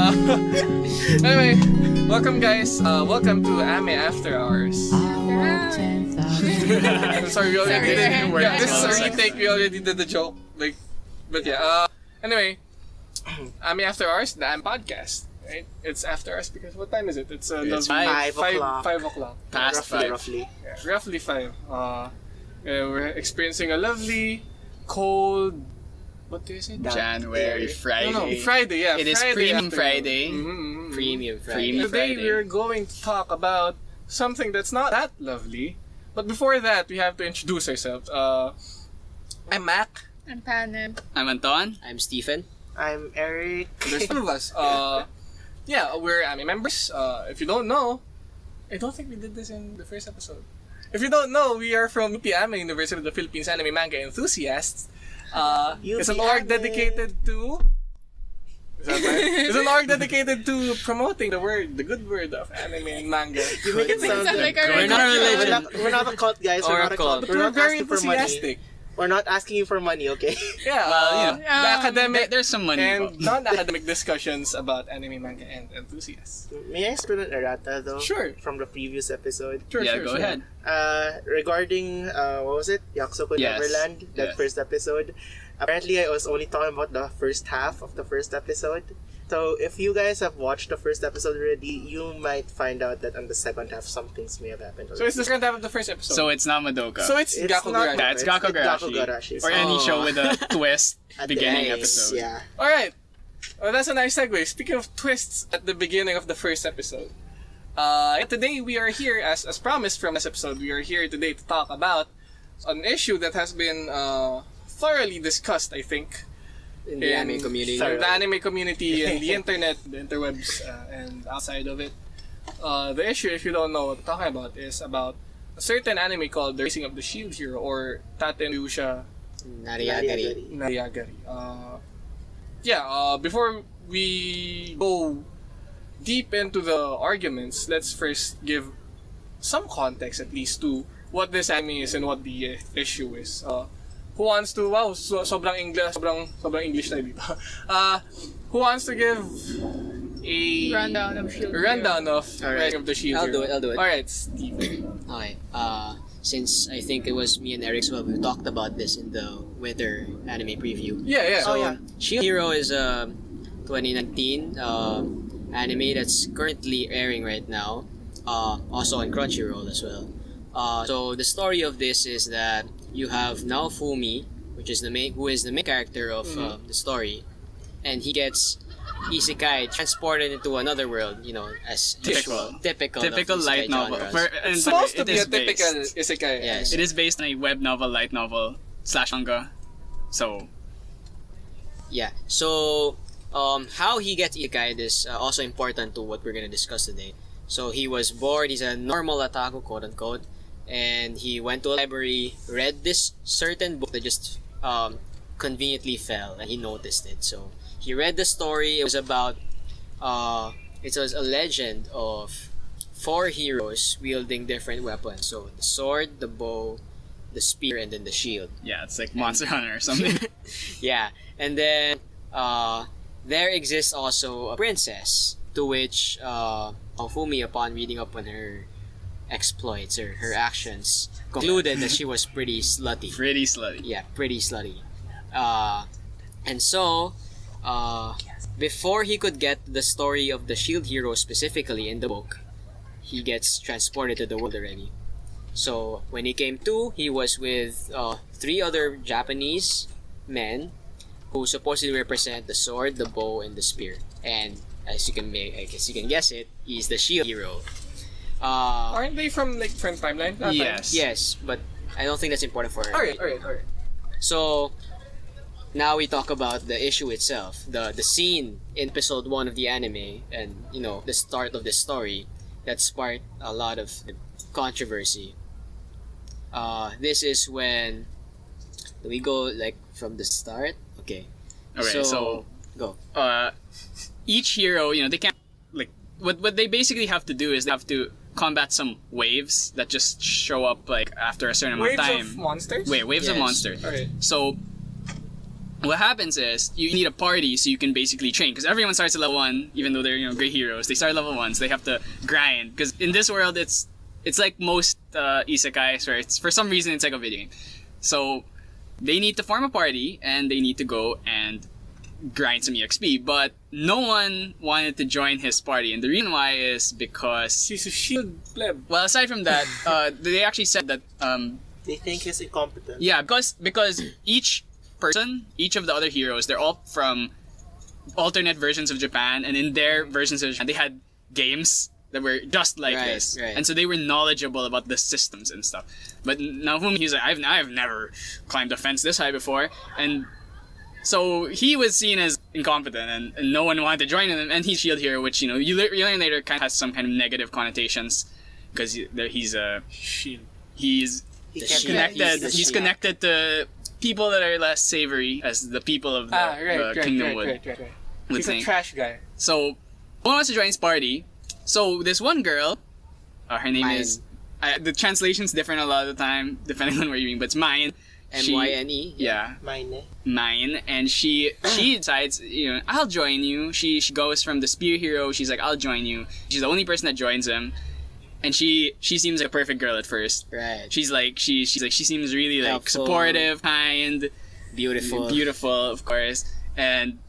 Anyway, welcome guys. Welcome to AME After Hours. I'm sorry, we already did it. Yeah, this is a retake. We already did the joke. Anyway, AME After Hours, the AME podcast. Right? It's after hours because what time is it? It's 5 o'clock. 5 o'clock. Past roughly. Yeah, roughly 5. We're experiencing a lovely, cold. What do you say? January, Friday. No, Friday. Yeah, It is Friday Premium afternoon. Friday. Premium Friday. Today we're going to talk about something that's not that lovely. But before that, we have to introduce ourselves. I'm Mac. I'm Panem. I'm Anton. I'm Stephen. I'm Eric. There's two of us. Yeah, we're AME members. If you don't know, I don't think we did this in the first episode. If you don't know, we are from UP AME, University of the Philippines Anime Manga Enthusiasts. It's an org dedicated to... Is that right? It's an org dedicated to promoting the good word of anime and manga. You make it sound Sounds like a We're not a religion. We're not a cult, guys. We're not a cult. But We're we're not very asking for money. enthusiastic. We're not asking you for money, okay? Yeah, Well, the academic There's some money and involved. non-academic discussions about anime, manga, and enthusiasts. May I explain an errata, though? Sure. From the previous episode. Sure, Yeah, sure, go sure. ahead. Regarding, what was it? Yakusoku Yes. Neverland, that Yes. first episode. Apparently, I was only talking about the first half of the first episode. So, if you guys have watched the first episode already, you might find out that on the second half, some things may have happened. So it's the second half of the first episode. So it's not Madoka. So it's It's Gakugurashi. not- Yeah, it's Gakugurashi. Gakugurashi. Or any show with a twist At the beginning end, episode. Yeah. Alright. Well, that's a nice segue. Speaking of twists at the beginning of the first episode. Today we are here, as promised from this episode, we are here today to talk about an issue that has been thoroughly discussed, I think, In the anime community. in the anime community and the internet, the interwebs, and outside of it. The issue, if you don't know what we're talking about, is about a certain anime called The Rising of the Shield Hero, or Tatenryusha Nariagari. Nariagari. Before we go deep into the arguments, let's first give some context at least to what this anime is and what the issue is. Who wants to, sobrang English tayo dito. Who wants to give a Rundown of Shield. Rising of the Shield I'll Hero? do it. Alright, Steve. Okay, since I think it was me and Eric as well, we talked about this in the winter anime preview. Yeah. Oh, yeah. Shield Hero is a 2019 anime that's currently airing right now, also on Crunchyroll as well. So the story of this is that you have Naofumi, who is the main character of the story, and he gets isekai transported into another world, as Typical. typical Typical of light isekai novel. genres. It's supposed to It be a is typical based- isekai. Yes. It is based on a web novel, light novel / manga. So Yeah. So, how he gets isekai is also important to what we're gonna discuss today. So he was bored. He's a normal otaku, quote unquote, and he went to a library, read this certain book that just conveniently fell, and he noticed it. So he read the story. It was about it was a legend of 4 heroes wielding different weapons. So the sword, the bow, the spear, and then the shield. yeah, it's like Monster Hunter or something. Yeah, and then there exists also a princess, to which Ofumi, upon reading up on her exploits or her actions, concluded that she was pretty slutty. Pretty slutty. Yeah, pretty slutty. And so, before he could get the story of the Shield Hero specifically in the book, he gets transported to the world already. So when he came to, he was with 3 other Japanese men who supposedly represent the sword, the bow, and the spear. And I guess you can guess it, he's the Shield Hero. Aren't they from like different timeline? Yes. Yes, but I don't think that's important for her. Alright. So now we talk about the issue itself, the scene in episode 1 of the anime, and the start of the story that sparked a lot of controversy. This is when we go like from the start. Okay. Okay, so go. each hero, they can't like what they basically have to do is they have to combat some waves that just show up like after a certain amount Waves of time. of monsters? Waves of Yes. monsters. Alright. So what happens is you need a party so you can basically train, because everyone starts at level 1, even though they're great heroes. They start at level 1, so they have to grind, because in this world it's like most isekais where it's for some reason it's like a video game. So they need to form a party and they need to go and grind some EXP, but no one wanted to join his party, and the reason why is because He's a shield pleb. well, aside from that, they actually said that They think he's incompetent. yeah, because each person, each of the other heroes, they're all from alternate versions of Japan, and in their versions of Japan, they had games that were just like Right, this, right. and so they were knowledgeable about the systems and stuff. But Naofumi, he's like, I've never climbed a fence this high before, and so he was seen as incompetent, and no one wanted to join him. And he's shield hero, which you learn later kind of has some kind of negative connotations, because he's Shield. he's He The can't shield. connected. the He's shield. connected to people that are less savory, as the people of the kingdom would Right. would He's a think. trash guy. So, no one wants to join his party. So this one girl, her name Mine. is. The translation's different a lot of the time, depending on what you mean. But it's Mine. MYNE. Yeah, Mine. Mine, and she decides, I'll join you. She goes from the spear hero. She's like, I'll join you. She's the only person that joins him, and she seems like a perfect girl at first. Right. She's like she seems really like Helpful. supportive, kind, Beautiful. of course, and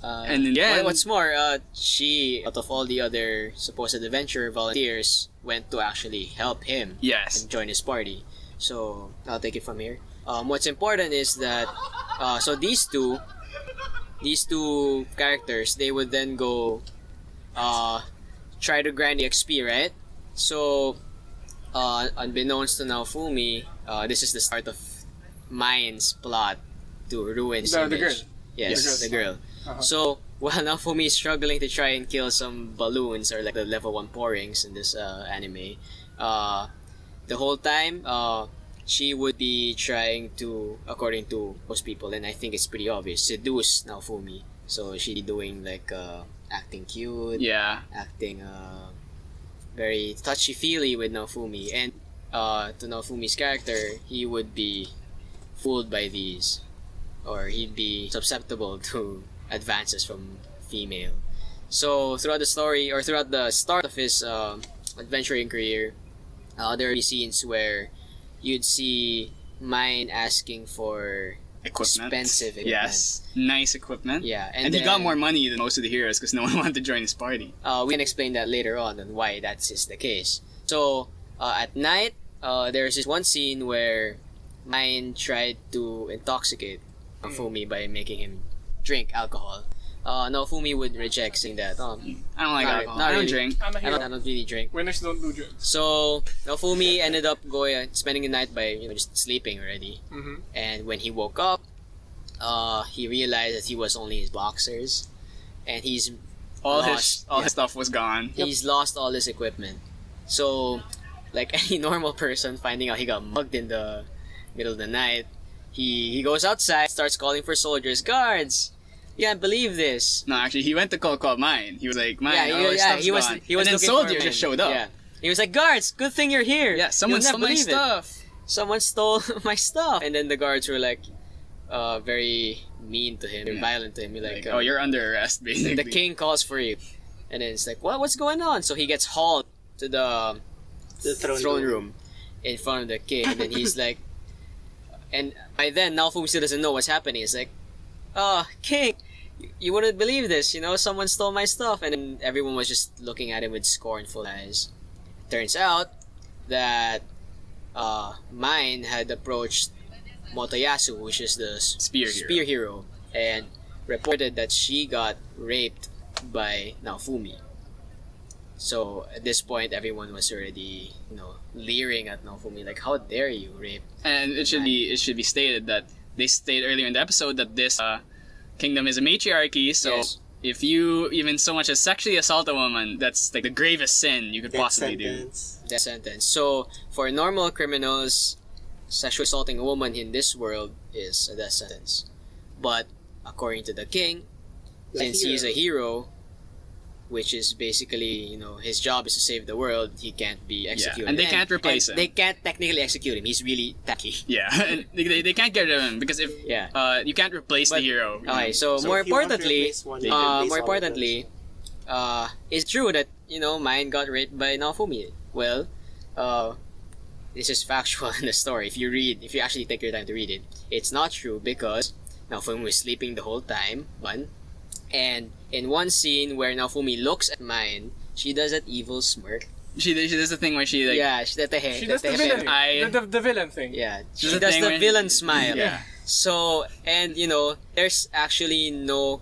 then What's more, she, out of all the other supposed adventure volunteers, went to actually help him yes, and join his party. So I'll take it from here. What's important is that so these two characters, they would then go try to grind the XP, right? So unbeknownst to Naofumi, this is the start of Mine's plot to ruin his The image. girl. Yes, the girl. So while Naofumi is struggling to try and kill some balloons, or like the level 1 pourings in this anime, the whole time she would be trying to, according to most people, and I think it's pretty obvious, seduce Naofumi. So she'd be doing like acting cute, yeah, acting very touchy-feely with Naofumi, and to Naofumi's character, he would be fooled by these, or he'd be susceptible to advances from female. So throughout the story, or throughout the start of his adventuring career, there are scenes where you'd see Mine asking for equipment, expensive equipment. yes, nice equipment, Yeah, and he then, got more money than most of the heroes because no one wanted to join his party. we can explain that later on and why that is the case. So at night, there's this one scene where Mine tried to intoxicate Naofumi by making him drink alcohol. Naofumi would reject, saying that I don't like Not- alcohol. not I don't really. drink. I'm a I hero. don't really drink. Winners don't do drugs. So Naofumi ended up spending the night by just sleeping already. Mm-hmm. And when he woke up, he realized that he was only his boxers, and he's All lost, his stuff was gone. he's lost all his equipment. So, like any normal person, finding out he got mugged in the middle of the night, he goes outside, starts calling for soldiers, guards. You can't believe this. No, actually, he went to call Mine. He was like, Mine, Yeah, all his stuff's he was gone. he was and then looking for soldiers him. just showed up. Yeah, he was like, guards, good thing you're here. Yeah, someone You'll stole never my believe it. stuff. Someone stole my stuff. And then the guards were like, very mean to him, Yeah. violent to him. You're like, Oh, you're under arrest, basically. the king calls for you. And then it's like, what's going on? So he gets hauled to the throne room in front of the king. And then he's like, and by then, Naofumi still doesn't know what's happening. It's like, king, you wouldn't believe this, someone stole my stuff. And then everyone was just looking at him with scornful eyes. Turns out that Mine had approached Motoyasu, which is the Spear hero, and reported that she got raped by Naofumi. So at this point, everyone was already, leering at Naofumi, like, how dare you rape? And it should be stated that they stated earlier in the episode that this kingdom is a matriarchy. So Yes. if you even so much as sexually assault a woman, that's like the gravest sin you could Death possibly sentence. Death sentence. So for normal criminals, sexually assaulting a woman in this world is a death sentence. But according to the king, The since he's a hero, which is basically, his job is to save the world. He can't be executed. and they can't replace him. They can't technically execute him. He's really tacky. Yeah, and they can't get rid of him because if you can't replace the hero. Okay, so more if you want to importantly, replace one, you can replace all of them. it's true that Mine got raped by Naofumi. Well, this is factual in the story. If you actually take your time to read it, it's not true because Naofumi was sleeping the whole time. And in one scene where Naofumi looks at Mine, she does that evil smirk. She does the thing where she like She does the villain, the villain thing. Yeah, She she does does the the thing villain smile. Yeah. So, and there's actually no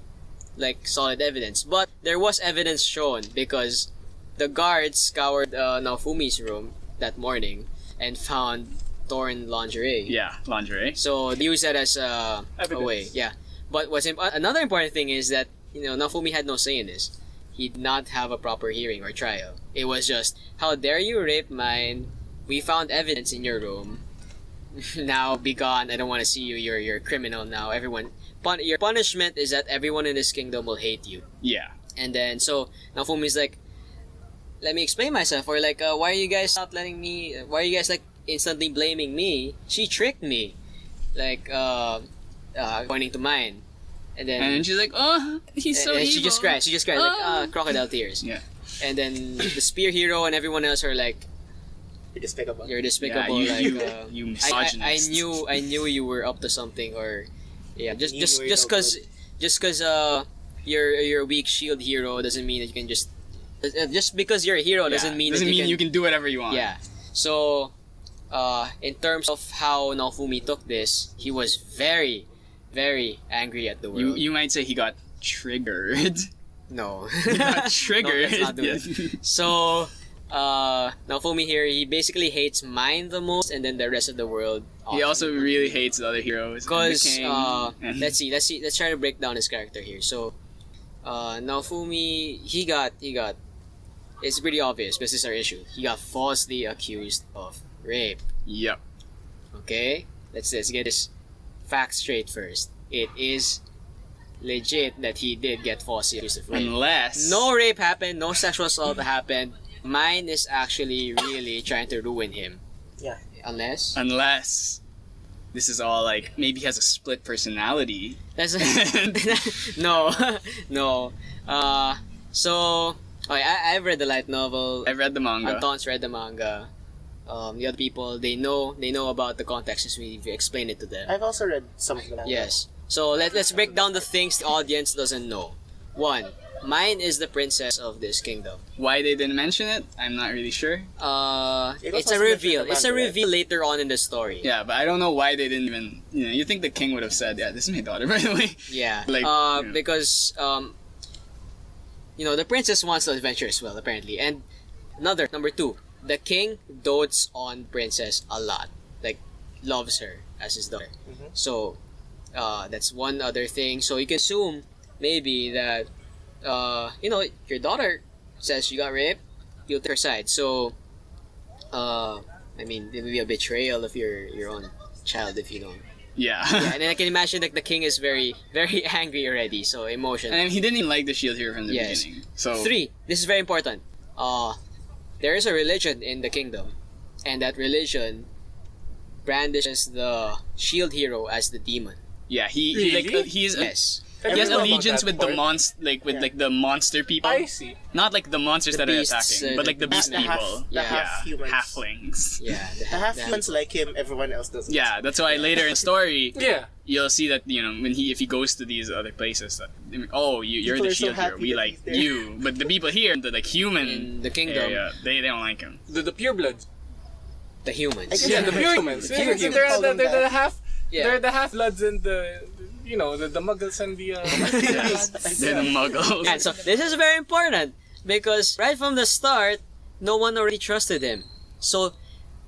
solid evidence, but there was evidence shown because the guards scoured Naofumi's room that morning and found torn lingerie. Yeah, lingerie. So they use that as a Evidence. way. Yeah. But another important thing is that Naofumi had no say in this. He did not have a proper hearing or trial. It was just, how dare you rape mine? We found evidence in your room. Now be gone. I don't want to see you. You're a criminal now. Your punishment is that everyone in this kingdom will hate you. Yeah. And then so Naofumi's like, let me explain myself. Or why are you guys not letting me? Why are you guys instantly blaming me? She tricked me. Pointing to mine. And then And she's like, oh, he's so and evil. she just cries. Crocodile tears. Yeah. And then the spear hero and everyone else are like, You're despicable. you're despicable. Yeah, you I misogynist. knew you were up to something, or just You were no because you're a weak shield hero doesn't mean that you can just because you're a hero doesn't mean you can do whatever you want. Yeah. So in terms of how Naofumi took this, he was very, very angry at the world. You might say he got triggered. No. He got triggered. No, let's not do it. So Naofumi here, he basically hates Mine the most, and then the rest of the world. He also really hates the other heroes. Because And let's try to break down his character here. So Naofumi, he got it's pretty obvious, but this is our issue. He got falsely accused of rape. Yep. Okay? Let's get this fact straight first. It is legit that he did get falsely accused of rape. Unless No rape happened, no sexual assault happened. Mine is actually really trying to ruin him. Yeah. Unless this is all maybe he has a split personality. that's no. So I've read the light novel. I've read the manga. Anton's read the manga. The other people, they know about the context since we've explained it to them. I've also read some of them. Yes. So let's break down the things the audience doesn't know. 1. Mine is the princess of this kingdom. Why they didn't mention it, I'm not really sure. It's a also reveal. mentioned in the It's a manga, right? reveal later on in the story. Yeah, but I don't know why they didn't even. You think the king would have said, "Yeah, this is my daughter," by the way. Yeah. Yeah. Because the princess wants to adventure as well, apparently. And number 2, the king dotes on princess a lot. Loves her as his daughter. Mhm. So that's one other thing. So you can assume maybe that your daughter says she got raped, you'll take her side. So it would be a betrayal of your own child if you don't. Yeah. Yeah, and then I can imagine the king is very, very angry already. So emotion. And he didn't even like the shield hero from the Yes. beginning. So 3. This is very important. There is a religion in the kingdom, and that religion brandishes the shield hero as the demon. yeah, he Really? he's Yes. he has I don't know about allegiance that with the part. with the monster people. I see. Not the monsters The that beasts, are attacking, but the the beast the half- people. the Yeah. half-humans. halflings. Yeah. The half humans like him, everyone else doesn't. Yeah, that's why later in the story Yeah. you'll see that if he goes to these other places, that, you're People the are so shield hero. happy We that like he's there. you, but the people here, the human In the kingdom. area, they don't like him. The purebloods. The humans. I guess Yeah, the Pure pure humans. humans. Pure humans. Call them They're the that. half. Yeah. They're the half bloods and the muggles and the. They're the muggles. And so this is very important because right from the start, no one already trusted him. So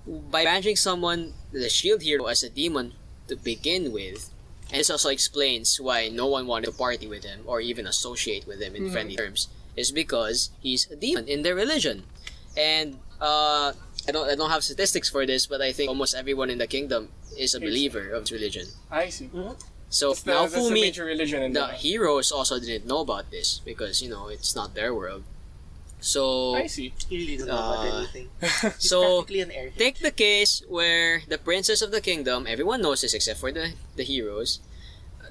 by banishing someone, the shield hero, as a demon to begin with, and this also explains why no one wanted to party with him or even associate with him in friendly terms, is because he's a demon in their religion. And I don't have statistics for this, but I think almost everyone in the kingdom is a believer of this religion. I see. So That's the, now that's the Fumi, major religion in the the... heroes also didn't know about this because it's not their world. So I see. He really doesn't know about anything. so Practically an airhead. take the case where the princess of the kingdom, everyone knows this except for the heroes.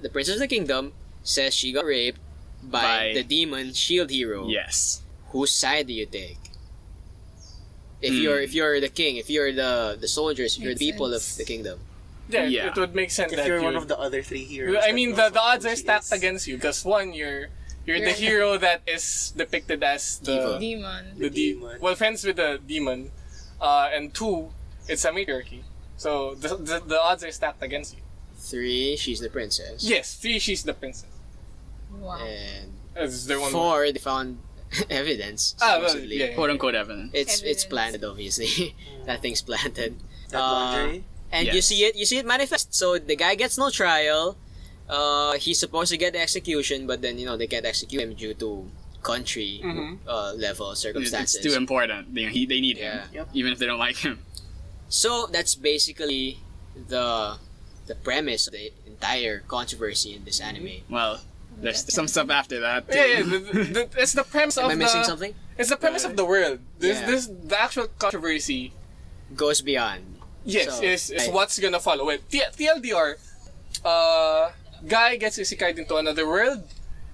The princess of the kingdom says she got raped by the demon shield hero. Yes. Whose side do you take? If you're the king, if you're the soldiers, if you're the Makes people sense. of the kingdom. Yeah. It would make sense If that you're one of the other 3 heroes. I that mean, knows the what odds are she stacked is. against you because one, you're the hero that is depicted as the Demon. the demon. well, friends with the demon, and 2, it's a matriarchy. So the odds are stacked against you. 3, she's the princess. Yes, 3, she's the princess. Wow. And Is there one? 4, they found evidence. Ah, well, supposedly. yeah. Quote unquote evidence. It's Evidence. planted, obviously. That thing's planted. That lingerie. And Yes. you see it manifest. So the guy gets no trial. He's supposed to get the execution, but then they can't execute him due to country level It's circumstances. too important. They need him, Yeah. Yep. even if they don't like him. So that's basically the premise of the entire controversy in this anime. Well, there's some stuff after that. Too. Yeah. It's the premise Am of I missing the. something? It's the premise of the world. Yeah. The actual controversy. Goes beyond. Yes, So, is right. what's gonna follow it. TLDR, guy gets isekai'd into another world.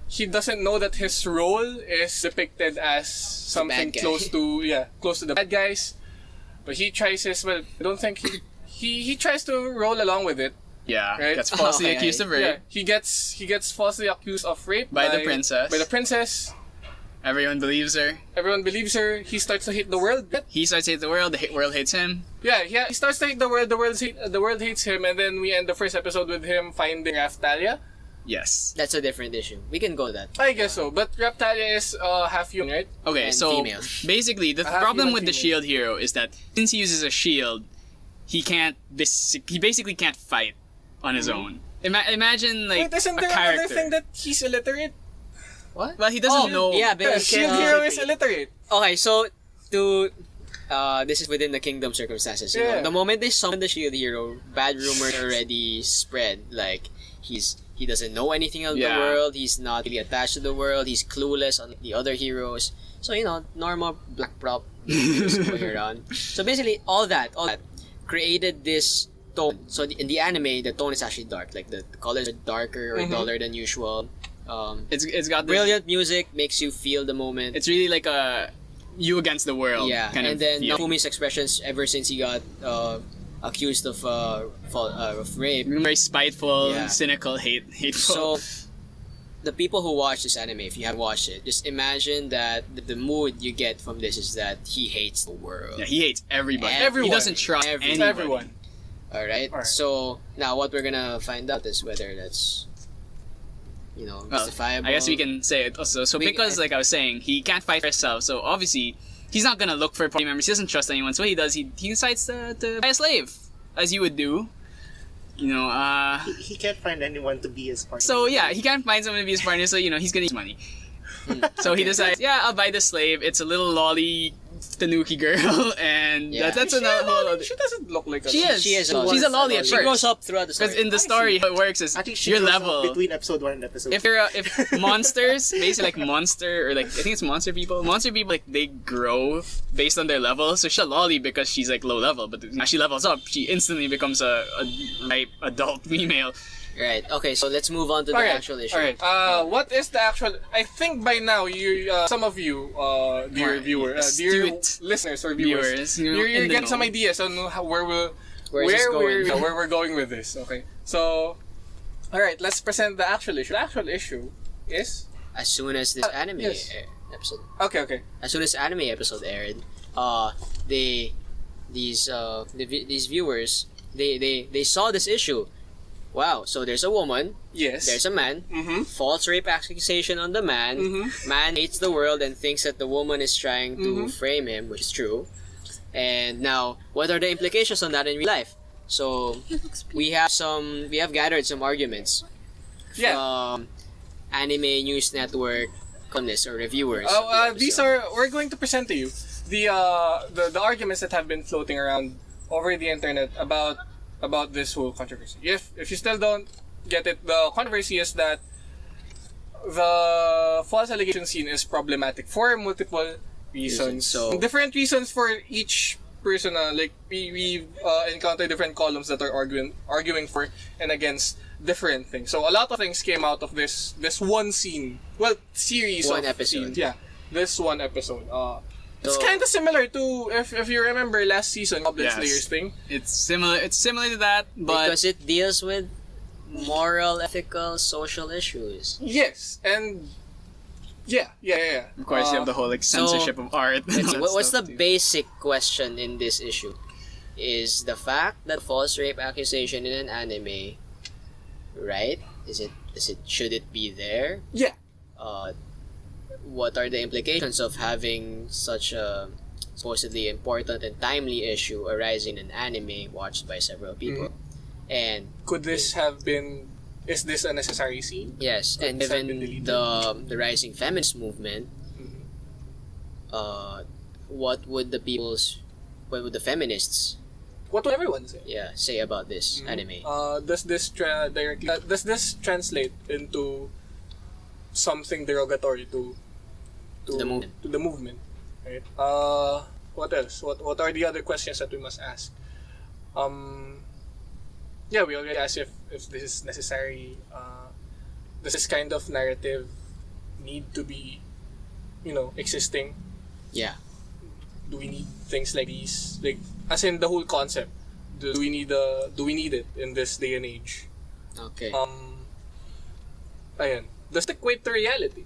He doesn't know that his role is depicted as something bad guy. close to the bad guys. But he tries his I don't think he tries to roll along with it. Yeah, Right? gets falsely Okay. accused of Yeah, rape. he gets falsely accused of rape By the princess. By the princess. Everyone believes her. Everyone believes her. He starts to hate the world. He starts to hate the world. World hates him. Yeah. He starts to hate the world. The world hates him, and then we end the first episode with him finding Raftalia. Yes. That's a different issue. We can go to that. I guess so, but Raftalia is half human, right? Okay, And so female. basically, the I have problem human with the female. shield hero is that since he uses a shield, he basically can't fight on his own. Imagine like Wait, isn't a there character. another thing that he's illiterate? What? Well, he doesn't know. Yeah, Yeah, but Shield Hero is illiterate. Okay, so to this is within the kingdom circumstances. You know, Yeah. the moment they summon the shield hero, bad rumors already spread. Like he doesn't know anything of the Yeah. world. He's not really attached to the world. He's clueless on the other heroes. So normal black prop news going around. So basically, all that created this tone. So in the anime, the tone is actually dark. Like the colors are darker or duller than usual. It's got this, Brilliant music makes you feel the moment. It's really like a you against the world. Yeah, kind and of then feeling. Nafumi's expressions ever since he got accused of rape. Very spiteful, Yeah. cynical, hateful. So, the people who watch this anime, if you have watched it, just imagine that the mood you get from this is that he hates the world. yeah, he hates everybody. Everyone. He doesn't trust Everyone. anybody. Everyone. All right. Alright. So now what we're gonna find out is whether that's Well, justifiable. I guess we can say it also. So because, like I was saying, he can't fight for himself. So obviously, he's not gonna look for party members. He doesn't trust anyone. So what he does, he decides to buy a slave, as you would do. He can't find anyone to be his partner. So yeah, he can't find someone to be his partner. So he's gonna use money. So he decides, I'll buy the slave. It's a little lolly tanuki girl, and Yeah. that's another whole other. She doesn't look like a She is. She is a She's lolly. a lolly at She first. grows up throughout the story. Because in the story, how it works is I think she your grows up level. between episode 1 and episode If monsters, basically like monster or like I think it's monster people. Monster people like they grow based on their level. So she's a lolly because she's like low level, but as she levels up, she instantly becomes a ripe adult female. Right. Okay. So let's move on to the actual issue. Alright. What is the actual? I think by now you, some of you, dear viewers, dear astute listeners or viewers, you're in the getting some know. ideas on where we're going with this. Okay. So, alright, let's present the actual issue. The actual issue is As soon as this anime yes. episode, okay. as soon as the anime episode aired, these viewers they saw this issue. Wow, so there's a woman, Yes. there's a man, Mm-hmm. false rape accusation on the man, man hates the world and thinks that the woman is trying to frame him, which is true. And now, what are the implications on that in real life? So, we have gathered some arguments Yeah. from Anime News Network columnists or reviewers. Oh, of the these episode. we're going to present to you the arguments that have been floating around over the internet about this whole controversy. If you still don't get it, the controversy is that the false allegation scene is problematic for multiple reasons. So- different reasons for each person. Like we encounter different columns that are arguing for and against different things. So a lot of things came out of this one scene. Well, series One of episode. scenes. Yeah, this one episode. It's So- kind of similar to if you remember last season, Goblin Yes. Slayers thing. It's similar to that, but because it deals with moral, ethical, social issues. Yes, and yeah. of course you have the whole like censorship of art. and Let's all see, that what's the stuff, too. basic question in this issue? Is the fact that false rape accusation in an anime right? Should it be there? Yeah. What are the implications of having such a supposedly important and timely issue arising in an anime watched by several people? And Could this have been? Is this a necessary scene? yes, Could and this have given been the rising feminist movement, what would the feminists What would everyone say? say about this anime? Does this does this translate into something derogatory to The movement. To the movement, right? What else? What are the other questions that we must ask? Yeah, we already asked if this is necessary. Does this kind of narrative need to be, existing? Yeah. Do we need things like these? Like, as in the whole concept. Do we need it in this day and age? Okay. Ayan. Does it equate to reality?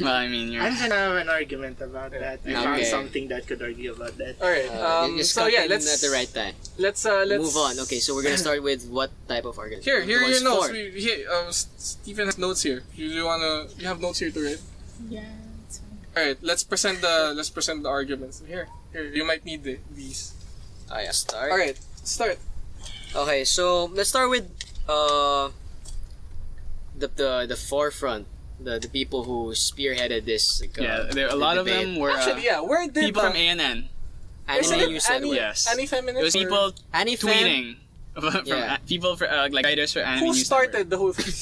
Well, I mean, you're I'm gonna have an argument about that. I found Okay. something that could argue about that. All right. You just So cut yeah, in let's at the right time. let's Move on. Okay, so we're gonna start with what type of argument? Here are your Towards notes. four. Stephen has notes here. You have notes here to read. Yeah, it's fine. All right, let's present the arguments. Here, you might need these. I start. All right, start. Okay, so let's start with the forefront, the people who spearheaded this. Like, a lot of debate. them were Actually, yeah, where did people from ANN. Isn't Anime it News Annie, Network. Yes. Annie It feminist? was or- people Anime tweeting from Yeah. people for like writers for Anime who News started the whole thing.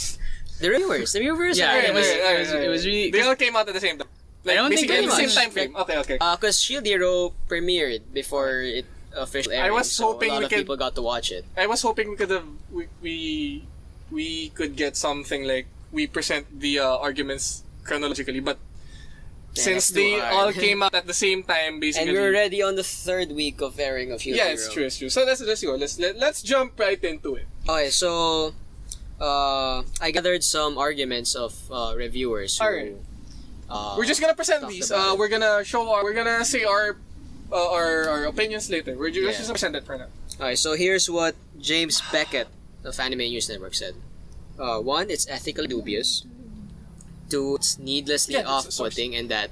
The reviewers. Yeah, are it was- anime. it was really- They all came out at the same time. Like, I don't think basically at the pretty same much. time frame. Okay. Because Shield Hero premiered before it officially aired. I was so hoping a lot we of could- people got to watch it. I was hoping we could have we could get something like we present the arguments chronologically, but Yeah, since that's too they hard. all came out at the same time, And basically. we're already on the third week of airing of Shield Yeah, Hero. it's true. So let's go. Let's jump right into it. Okay, so I gathered some arguments of reviewers who, Alright. We're just gonna present talked these. about it. We're gonna say our opinions later. We're just Yeah. gonna present it for now. Okay, so here's what James Beckett of Anime News Network said. One, it's ethically dubious. Two, it's needlessly Yeah, that's a source. off-putting, and that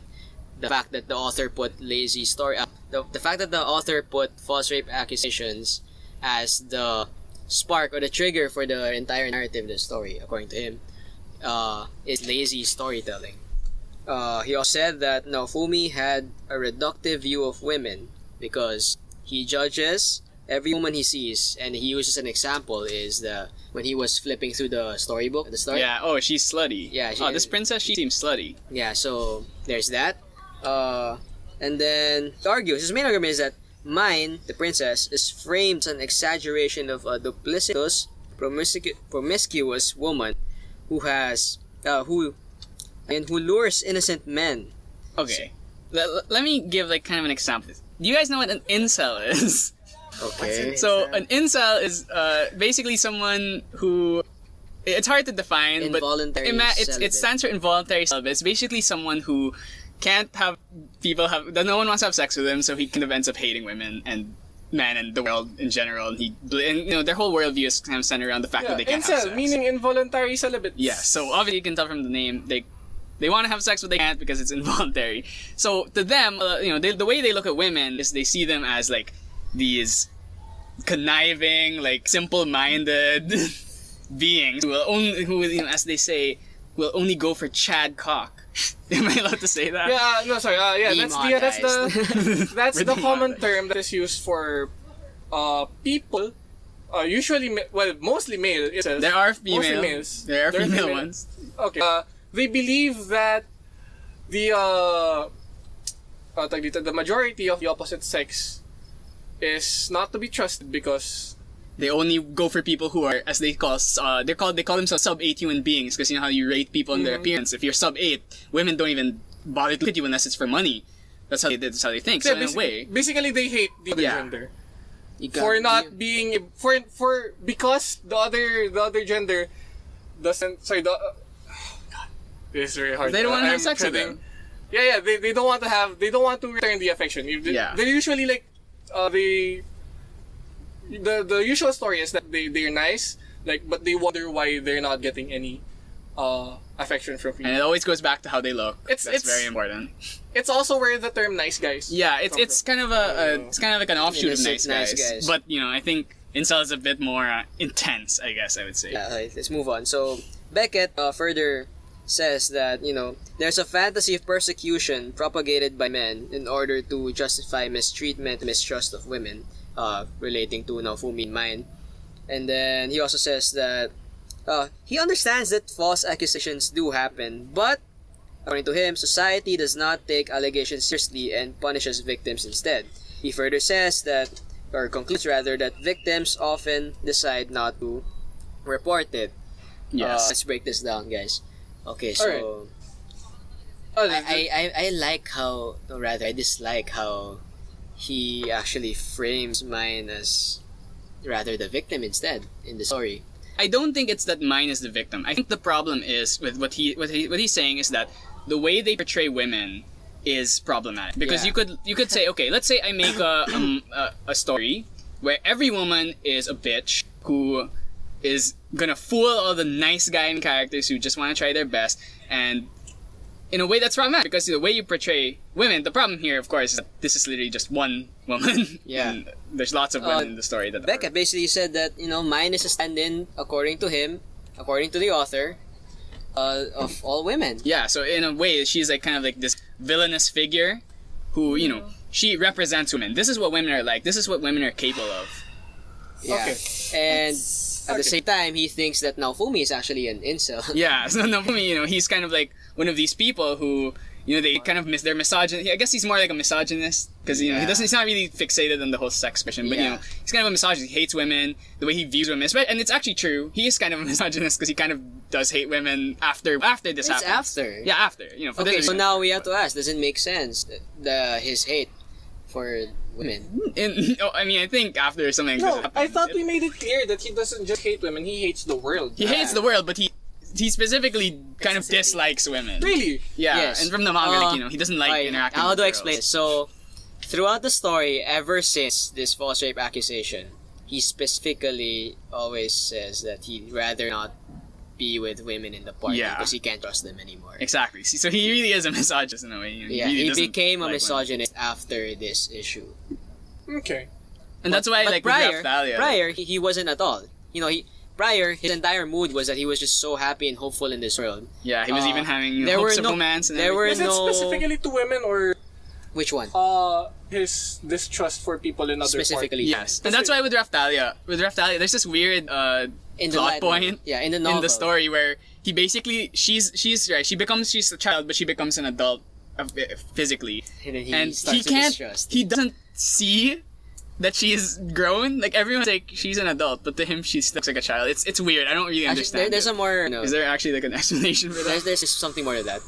the fact that the author put lazy story, the fact that the author put false rape accusations as the spark or the trigger for the entire narrative of the story, according to him, is lazy storytelling. He also said that Naofumi had a reductive view of women because he judges every woman he sees, and he uses an example is when he was flipping through the storybook at the start. Yeah. Oh, she's slutty. Yeah, Oh, this princess, she seems slutty. Yeah, so there's that. And then he argues, his main argument is that mine, the princess, is framed as an exaggeration of a duplicitous, promiscuous woman who lures innocent men. Okay. Let me give like kind of an example. Do you guys know what an incel is? Okay. So an incel is basically someone who it's hard to define, Involuntary but it celibate. stands for involuntary celibate. It's basically someone who can't have that no one wants to have sex with him, so he kind of ends up hating women and men and the world in general. And their whole worldview is kind of centered around the fact that they can't have incel, sex. meaning involuntary celibate. Yeah, so obviously you can tell from the name they want to have sex but they can't because it's involuntary. So to them, the way they look at women is they see them as like these conniving, like simple-minded beings who as they say, will only go for Chad cock. Am I allowed to say that? Yeah, no, sorry. Yeah, that's the With that's the common demonetized. term that is used for people usually mostly male. It says There are mostly female. males. There are female female. ones. Okay. They believe that the the majority of the opposite sex is not to be trusted because They only go for people who are, as they call themselves sub-8 human beings, because you know how you rate people on their appearance. If you're sub-8, women don't even bother to look at you unless it's for money. That's how they think. So in a way, basically they hate the other Yeah. gender You got- for not being because the other gender doesn't God, this is very hard. They don't want to have I'm sex with treading- them. Yeah, they don't want to return the affection. Yeah. They're usually like the usual story is that they're nice, like, but they wonder why they're not getting any affection from And people. it always goes back to how they look. It's very important. It's also where the term nice guys. Yeah, it's kind of it's kind of like an offshoot of Innocent nice nice guys. But you know, I think incel is a bit more intense. I guess I would say. Yeah, alright, let's move on. So Beckett further says that there's a fantasy of persecution propagated by men in order to justify mistreatment, mistrust of women, relating to Fumi in mind. And then he also says that he understands that false accusations do happen, but according to him, society does not take allegations seriously and punishes victims instead. He further says that, or concludes rather, that victims often decide not to report it. Yes. Let's break this down, guys. Okay, so I like how, or rather, I dislike how he actually frames mine as rather the victim instead in the story. I don't think it's that mine is the victim. I think the problem is with what he's saying is that the way they portray women is problematic, because Yeah. you could say, okay, let's say I make a story where every woman is a bitch who is gonna fool all the nice guy characters who just want to try their best, and in a way that's problematic because the way you portray women, the problem here of course is that this is literally just one woman. Yeah. And there's lots of women in the story that Beckett basically said that mine is a stand-in, according to him, according to the author, of all women. Yeah, so in a way, she's like kind of like this villainous figure who, she represents women. This is what women are like. This is what women are capable of. Yeah. Okay. And at the Okay. same time, he thinks that Naofumi is actually an incel. Yeah, so no, for me, he's kind of like one of these people who, they kind of miss their misogyny. I guess he's more like a misogynist because Yeah. he's not really fixated on the whole sex question, but Yeah. he's kind of a misogynist. He hates women, the way he views women, and it's actually true. He is kind of a misogynist because he kind of does hate women after this It's happens. after. Yeah, after. For Okay, this so reason. now we have to ask, does it make sense, his hate for women? I think after something like No, this happens, I thought we made it clear that he doesn't just hate women; he hates the world. he hates the world, but he specifically kind of dislikes women. Really? Yeah, Yes. and from the manga, he doesn't like Alright, interacting how with do I girls. explain it? So, throughout the story, ever since this false rape accusation, he specifically always says that he'd rather not be with women in the party Yeah. because he can't trust them anymore. Exactly. See, so he really is a misogynist in a way. Yeah, really he doesn't became a like women. misogynist after this issue. Okay. And that's why, But like, prior, with Raphalia, prior he wasn't at all. Prior, his entire mood was that he was just so happy and hopeful in this world. yeah, he was even having there hopes were of no- romance and there were everything. Is it no- specifically to women or Which one? his distrust for people in other Specifically, Yes, and that's why with Raphalia, there's this weird in the plot light point novel. Yeah, in the novel. in the story where he basically she's right. She's a child, but she becomes an adult physically, And then he and starts he to can't. distrust. He doesn't see that she's grown. Like everyone's like she's an adult, but to him she still looks like a child. It's weird. I don't really Actually, understand. there's it. a more. Is there actually like an explanation for that? There's something more to that.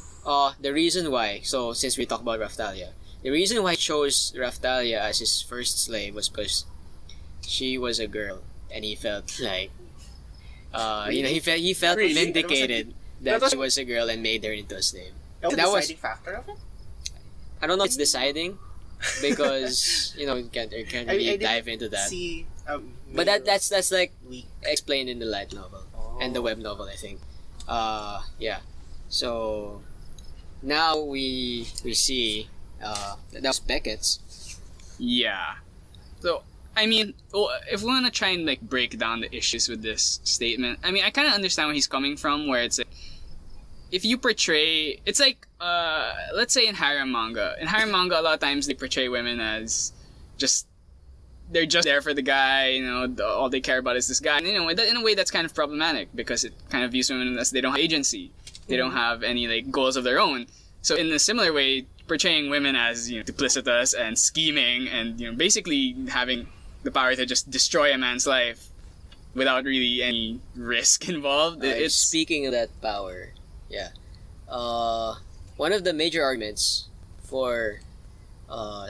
The reason why, so since we talk about Raphalia, the reason why he chose Raphalia as his first slave was because she was a girl, and he felt like, he felt Really? vindicated that was- she was a girl and made her into a slave. That That was was- the deciding factor of it. I don't know if it's deciding, because you can't I really didn't dive into that. See, But that's like weak. explained in the light novel and the web novel, I think. Yeah. So now we see that was Beckett's. Yeah. So, I mean, if we want to try and like break down the issues with this statement, I mean, I kind of understand where he's coming from, where it's like, if you portray, it's like, let's say in harem manga. In harem manga, a lot of times they portray women as just they're just there for the guy, all they care about is this guy. And, in a way that's kind of problematic because it kind of views women as they don't have agency. They don't have any like goals of their own. So in a similar way, portraying women as duplicitous and scheming and basically having the power to just destroy a man's life without really any risk involved. It's Speaking of that power, one of the major arguments for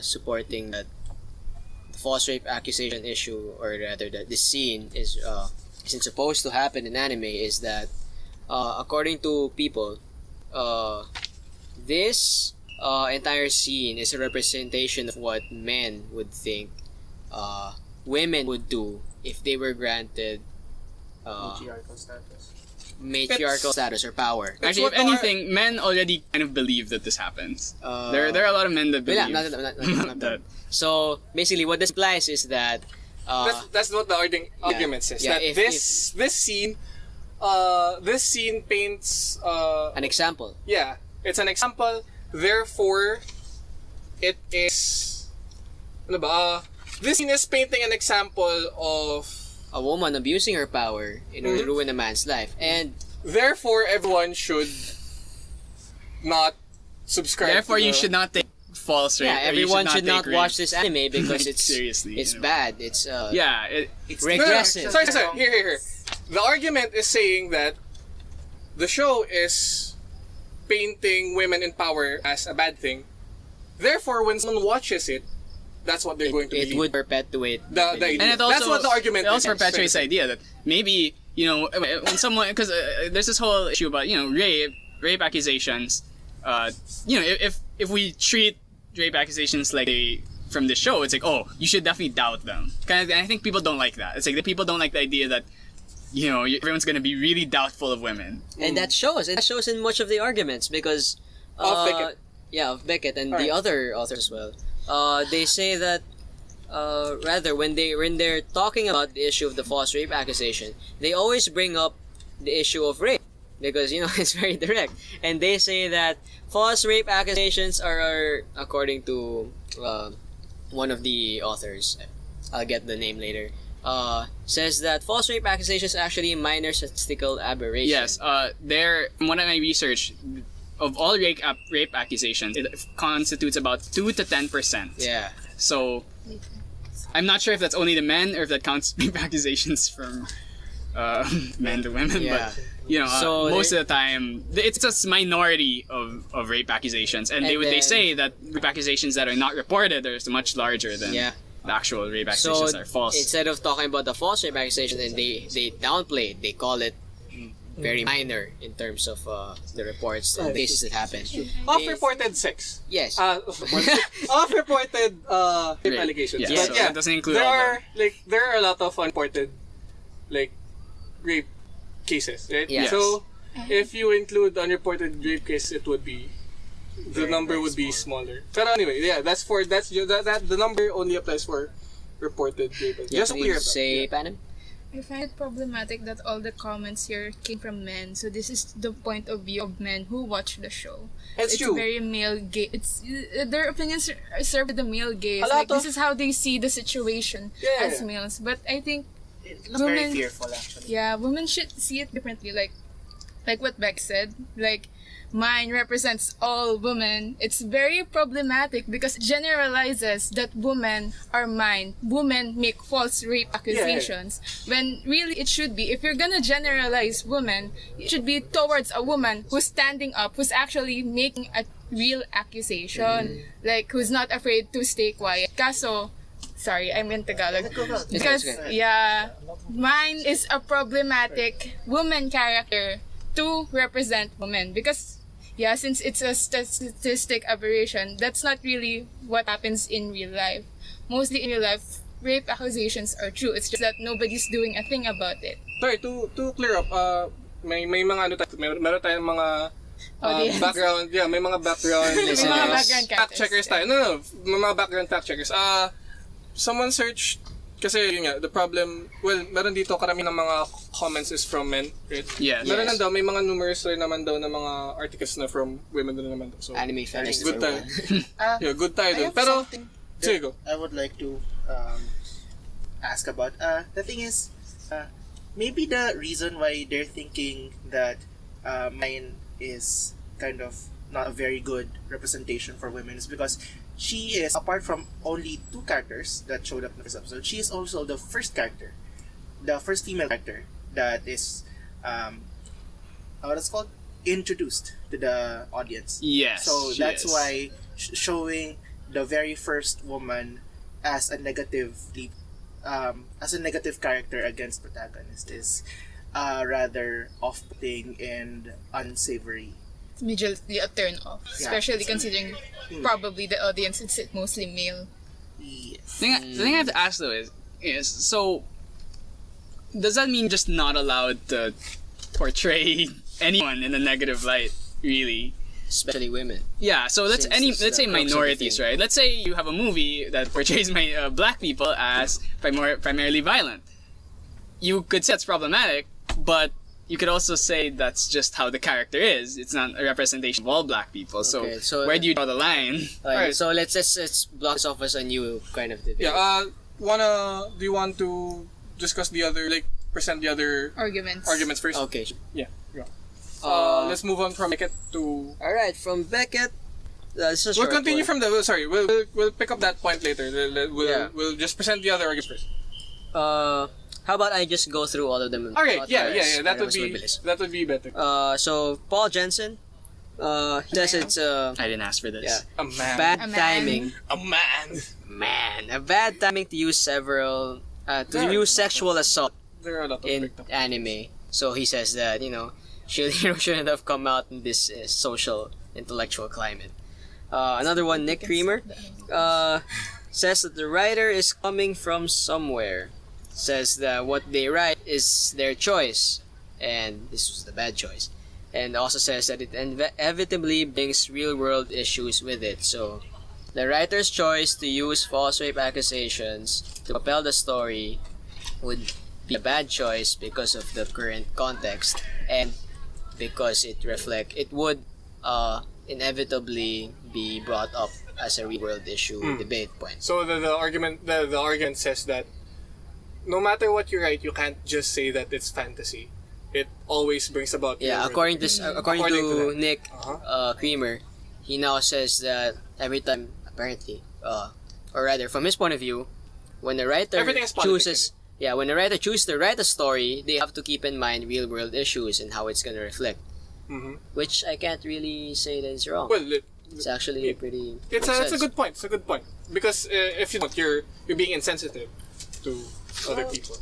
supporting that the false rape accusation issue, or rather that this scene isn't supposed to happen in anime, is that according to people, this entire scene is a representation of what men would think women would do if they were granted matriarchal status or power. Actually, if anything, men already kind of believe that this happens. There are a lot of men that believe Not that. So basically, what this implies is that that's what the argument says. Yeah, That this scene paints an example. Yeah, it's an example. Therefore, it is. This scene is painting an example of A woman abusing her power in order to ruin a man's life, and therefore everyone should not subscribe. Therefore, to you should not take false rape. or you everyone should not take watch rape. this anime because it's seriously, it's bad. It's it's regressive. Sorry. Here. The argument is saying that the show is painting women in power as a bad thing. Therefore, when someone watches it, that's what they're going to It believe. would perpetuate the idea. And it also, that's what the argument it also is. perpetuates the idea that maybe when someone, because there's this whole issue about rape accusations. If we treat rape accusations like from the show, it's like, oh, you should definitely doubt them. And I think people don't like that. It's like the people don't like the idea that everyone's gonna be really doubtful of women. And that shows. It shows in much of the arguments because Of Beckett. Yeah, of Beckett and Alright. the other authors as well. They say that rather when they're talking about the issue of the false rape accusation, they always bring up the issue of rape because it's very direct. And they say that false rape accusations are according to one of the authors. I'll get the name later. Says that false rape accusations are actually minor statistical aberration. Yes, from what I researched, of all rape accusations, it constitutes about 2 to 10%. Yeah. So, I'm not sure if that's only the men or if that counts rape accusations from men to women. Yeah. But So most of the time, it's a minority of rape accusations, and they say that rape accusations that are not reported are much larger than the actual rape accusations are false. Instead of talking about the false rape accusations, and they downplay it, they call it very minor in terms of the reports and cases that happen. Off-reported sex. Yes. Off-reported rape allegations. Yeah, But so yeah, that doesn't include there all are there are a lot of unreported rape cases, right? Yes. So if you include unreported rape cases, it would be the number would be smaller. But anyway, yeah, that the number only applies for reported rape. Just to clear it up. Say, Panem? I find it problematic that all the comments here came from men. So this is the point of view of men who watch the show. It's true. Very male gaze. Their opinions serve the male gaze. This is how they see the situation as males. But I think It's very fearful, actually. yeah, women should see it differently. Like what Beck said. Mine represents all women. It's very problematic because it generalizes that women are mine. Women make false rape accusations. When really it should be, if you're gonna generalize women, it should be towards a woman who's standing up, who's actually making a real accusation. Who's not afraid to stay quiet. Kaso, sorry, I'm in Tagalog. Because, mine is a problematic woman character to represent women. Because, since it's a statistic aberration, that's not really what happens in real life. Mostly in real life, rape accusations are true. It's just that nobody's doing a thing about it. Sorry, to clear up, may mga meron tayong mga Audience. background, may mga background May mga background fact checkers tayo. No, may mga background fact checkers. Someone searched kasi yun nga, the problem, meron dito karami ng mga comments is from men, right? Yes. Meron lang daw, may mga numerous rin naman daw na mga articles na from women din naman daw. So, Anime feminists good for tayo. one. Good tayo I dun. have Pero, something sige go. I would like to ask about. The thing is, maybe the reason why they're thinking that mine is kind of not a very good representation for women is because she is, apart from only two characters that showed up in the first episode, she is also the first character, the first female character that is, what it's called, introduced to the audience. Yes. So she that's is. why showing the very first woman as a negative character against protagonist is rather off-putting and unsavory. It's majorly a turn off, especially considering probably the audience is mostly male. Yes. The thing I have to ask though is so does that mean just not allowed to portray anyone in a negative light, really? Especially women. Yeah, so let's Since it's say the crux of the minorities, thing. right? Let's say you have a movie that portrays black people as primarily violent. You could say that's problematic, but you could also say that's just how the character is. It's not a representation of all black people. Okay, So so- where do you draw the line? Alright, so let's block this off as a new kind of debate. Yeah. Do you want to discuss the other, like, present the other arguments first? Okay. Yeah. Go. Uh, Let's move on from Beckett to. Alright, from Beckett. This is a We'll short continue one. from the. Sorry, we'll pick up that point later. We'll just present the other arguments first. How about I just go through all of them? Okay. Yeah. That Para would mas be mabilis. better. So Paul Jensen, he says it's I didn't ask for this. yeah, A man. bad A man. timing. A man. A bad timing to use use sexual assault There are a lot of in victims. anime. So he says that shouldn't have come out in this social intellectual climate. Another one, Nick Creamer, says that the writer is coming from somewhere. Says that what they write is their choice, and this was the bad choice. And also says that it inevitably brings real-world issues with it. So, the writer's choice to use false rape accusations to propel the story would be a bad choice because of the current context and because it would inevitably be brought up as a real-world issue debate point. So the argument says that no matter what you write, you can't just say that it's fantasy. It always brings about. Yeah, according to that. Nick Uh-huh. Creamer, he now says that every time, apparently, or rather, from his point of view, when the writer Everything is politics, chooses, when the writer chooses to write a story, they have to keep in mind real-world issues and how it's going to reflect. Mm-hmm. Which I can't really say that it's wrong. Well, It's actually pretty. it's makes a sense. good point. It's a good point because if you don't, you're being insensitive to other people.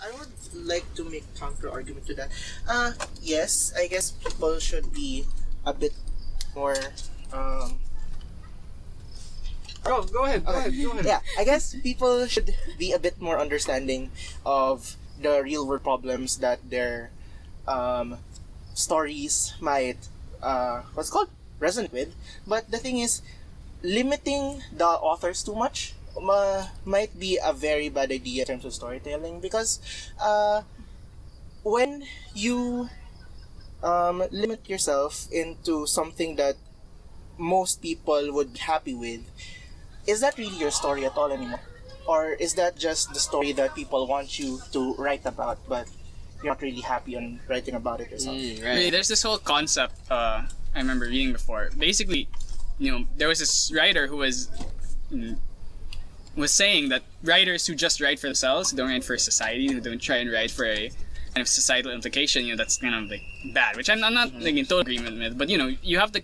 I would like to make counter argument to that. Yes, I guess people should be a bit more. Go ahead. Yeah, I guess people should be a bit more understanding of the real world problems that their stories might resonate with. But the thing is, limiting the authors too much might be a very bad idea in terms of storytelling because when you limit yourself into something that most people would be happy with, is that really your story at all anymore? Or is that just the story that people want you to write about, but you're not really happy on writing about it yourself? Really, there's this whole concept I remember reading before. Basically, there was this writer who was saying that writers who just write for themselves, don't write for society, who don't try and write for a kind of societal implication, that's kind of like bad, which I'm not like in total agreement with. But you have to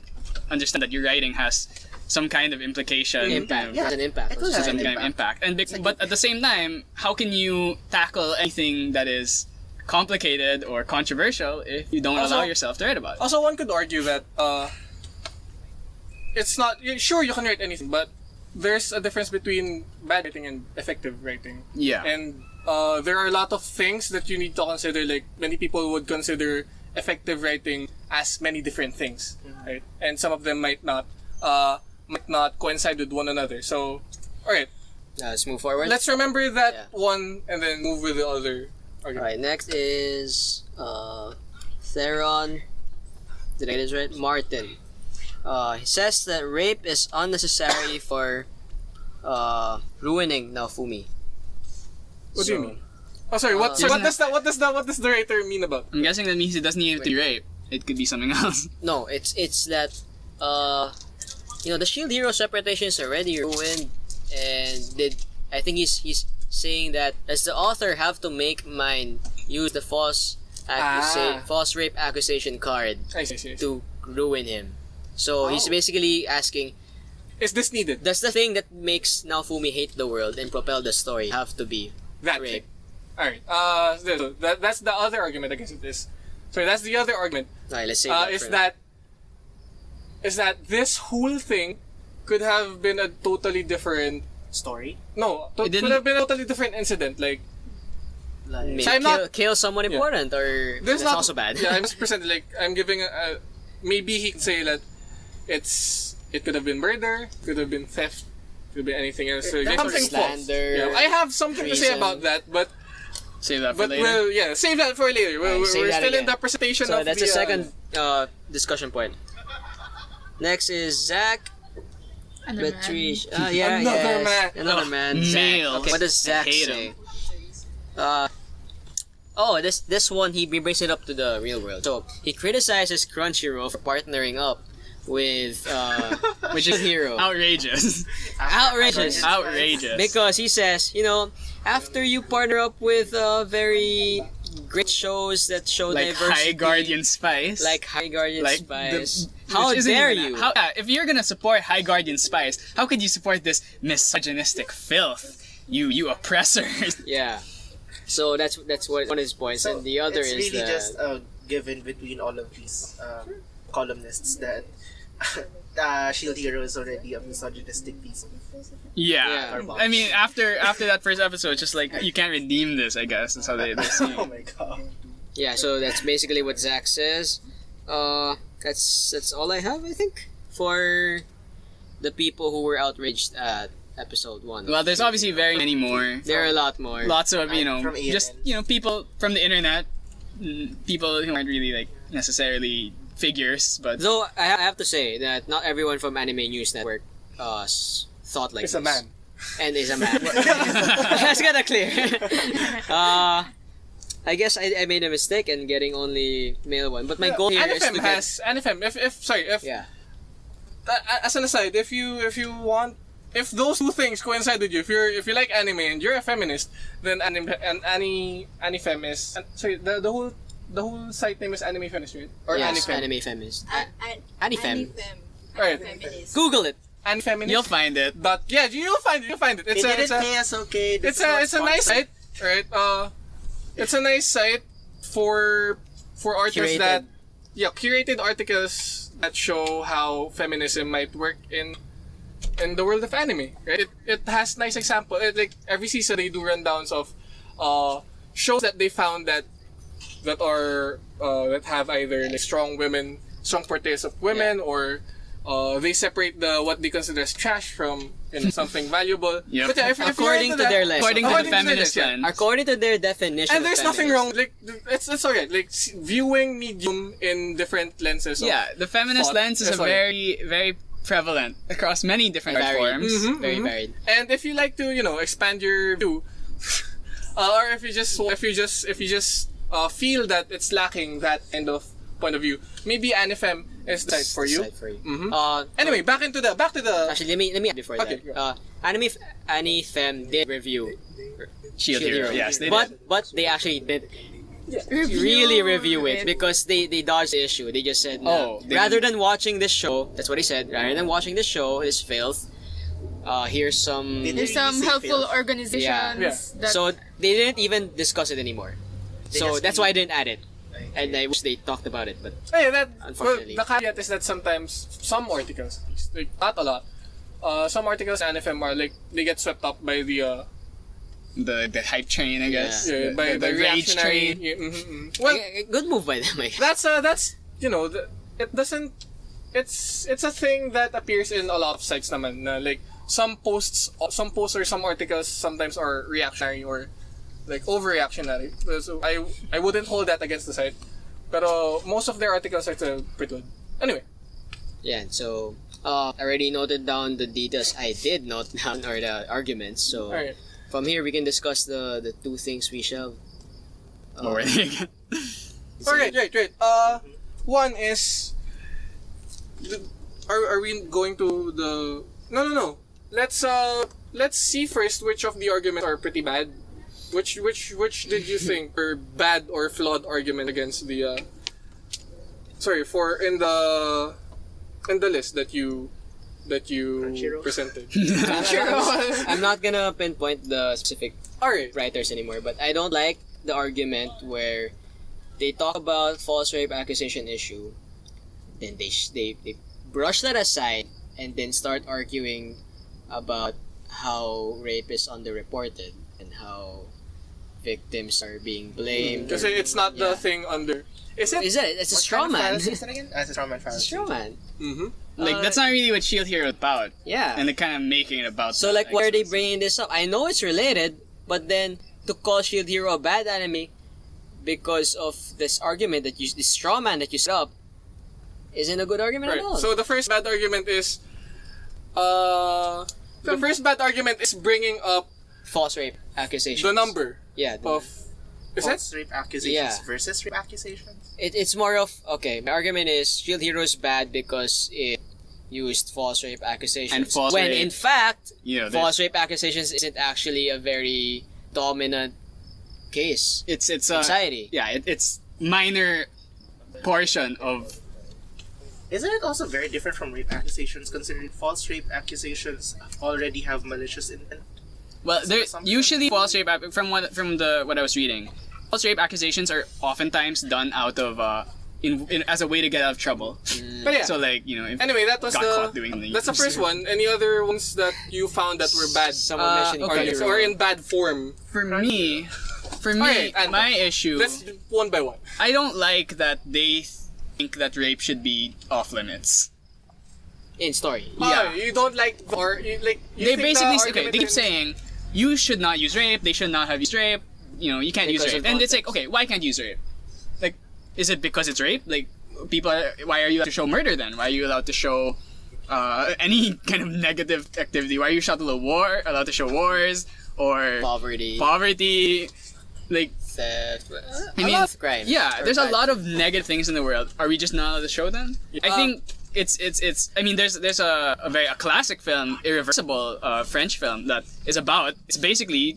understand that your writing has some kind of implication, Impact. Yeah. Has an impact. It was some an kind of impact. But at the same time, how can you tackle anything that is complicated or controversial if you don't Also- allow yourself to write about it? Also, one could argue that it's not sure you can write anything, but there's a difference between bad writing and effective writing. Yeah. And there are a lot of things that you need to consider. Like many people would consider effective writing as many different things, right? And some of them might not coincide with one another. So, all right, Let's move forward. let's remember that Yeah. one and then move with the other argument. Alright, next is Theron. Did I get this right? Martin. He says that rape is unnecessary for ruining Naofumi. What do you mean? Oh, sorry. What does the writer mean about? I'm guessing that means it doesn't need to be rape. It could be something else. No, it's that the shield hero's reputation is already ruined, and I think he's saying that does the author have to make mine use the false rape accusation card I see. to ruin him. So he's basically asking, Is this needed? does the thing that makes Naofumi hate the world and propel the story have to be That rape? thing. Alright. So that's the other argument, I guess it is. Sorry, that's the other argument. Alright, let's say that Is for that this whole thing could have been a totally different... Story. No, It could didn't- have been a totally different incident. Like, Like, maybe So I'm not- kill someone important, or there's that's not... also bad. Yeah, I'm just presenting, like, I'm giving maybe he could say that it could have been murder, could have been theft, could have been anything else. So That's something false. slander, Yeah, I have something to say treason. about that, but Save that for later. save that for later. We're save that still in again. the presentation So of that's the the second discussion point. Next is Zach. Ano man? Beatrice. Another man. Another man. Male. Zach. Okay, what does Zach hate say? him. This one he brings it up to the real world. So he criticizes Crunchyroll for partnering up with Which is hero. outrageous. Outrageous. Because he says, after you partner up with very great shows that show Like diversity, High Guardian Spice. like High Guardian Like Spice, the- how which isn't dare even you? if you're gonna support High Guardian Spice, how could you support this misogynistic filth? You oppressors. Yeah. So that's what one of his points, so and the other it's is really that just a given between all of these columnists that Shield Hero is already a misogynistic piece. Yeah. Yeah. I mean, after that first episode, it's just like you can't redeem this. I guess that's how they see Oh it. my god. yeah. So that's basically what Zach says. That's all I have, I think, for the people who were outraged at episode 1. Well, there's obviously very many more. There are a lot more. Lots of From just AMN. people from the internet, people who aren't really like necessarily figures, but Though I have to say that not everyone from Anime News Network thought like It's this. a man. And is a man. Let's get that clear. I guess I made a mistake in getting only male one, but my goal here is to Anifem get... has Anifem. If Yeah. as an aside, if you want, if those two things coincide with you, if you like anime and you're a feminist, then Anifem is the whole site name is Anime Feminist, right? Or Yes, Anifem. Anime Feminist. Anifem. Right. Feminist. Google it. Anifeminist. you'll find it. But yeah, you'll find it. They didn't pay us, okay? This It's is a not nice sponsored. site, right? It's a nice site for articles Curated. that curated articles that show how feminism might work in the world of anime. Right? It has nice example. Like every season they do rundowns of shows that they found that have either like strong portrayals of women or they separate what they consider as trash from something valuable. Yep. But yeah, if According you're to into their that, list. According to According the to their feminist list, yeah. lens. According to their definition and there's of nothing feminist. wrong. Like it's alright. Like viewing medium in different lenses. Of Yeah, the feminist thought. lens is Sorry. very, very prevalent across many different art Varied. forms. Mhm. Very varied. And if you like to, expand your view, or if you just feel that it's lacking that kind of point of view, maybe Anifem is the site for you. Site for you. Mhm. Anyway, back to the. Actually, let me add before Okay, that. Anifem did review Shield Hero, yes, they but did. but they actually did really review it because they dodged the issue. They just said, no, they rather than watching this show, that's what they said. Rather than watching this show, this filth. Here's some. They There's didn't some really say helpful filth. organizations Yeah. that So they didn't even discuss it anymore. So just that's why I didn't add it. And I wish they talked about it, but Hey, Unfortunately. the caveat is that sometimes some articles, at least, like not a lot, some articles in Anifem are like they get swept up by the The hype train, I guess. Yeah. by the rage reactionary. train. Yeah, Well, good move by them. I guess. that's it doesn't. It's a thing that appears in a lot of sites naman. Na, like some posts or some articles sometimes are reactionary or like overreactionary. So I wouldn't hold that against the site. Pero most of their articles are pretty good. Anyway, Yeah, so I already noted down the details I did note down or the arguments. So alright. From here, we can discuss the two things we shall. What were they again? Alright, right. One is... Are we going to the... No. Let's see first which of the arguments are pretty bad. Which did you think were bad or flawed argument against the... in the list that you Crunchyroll. presented. I'm not gonna pinpoint the specific Alright. writers anymore, but I don't like the argument where they talk about false rape accusation issue, then they brush that aside and then start arguing about how rape is underreported and how victims are being blamed. Because it's not the thing under... Is it? Is it? It's a What straw kind of man. fallacy is that again? It's a straw man It's a fallacy. straw man. Mm-hmm. Like, that's not really what Shield Hero is about. Yeah. And they're kind of making it about So that, like, I why are they guess. bringing this up? I know it's related, but then to call Shield Hero a bad anime because of this argument that this straw man that you set up isn't a good argument Right. at all. So the first bad argument is... the first bad argument is bringing up false rape accusations. the number Yeah. of... Is it? False rape accusations Yeah. versus rape accusations. It's more of, okay, my argument is Shield Hero is bad because it used false rape accusations. And false when rape, in fact, You know, false rape accusations isn't actually a very dominant case it's in society. yeah, it's minor portion of... Isn't it also very different from rape accusations, considering false rape accusations already have malicious intent? Well, there Something- usually false rape from what I was reading, false rape accusations are oftentimes done out of as a way to get out of trouble. But yeah. So like, you know, if Anyway, that was got caught doing something. that's the first one. Any other ones that you found that were bad? Someone mentioned okay. Arguments, Kerr. or in bad form? for me, Alright, and my issue, Let's do one by one. I don't like that they think that rape should be off limits. In story. Yeah. You don't like, or you like. You They think basically the they keep argument saying you should not use rape. They should not have used rape. You know, you can't Because use of rape. And it's like, context. okay, why can't you use rape? Like, is it because it's rape? Like, why are you allowed to show murder then? Why are you allowed to show any kind of negative activity? Why are you allowed to show wars or Poverty, like, theft, I mean, crime. yeah, Or there's a bad- lot of negative things in the world. Are we just not allowed to show them? I think it's. I mean, there's a very classic film, Irreversible, French film that is about. It's basically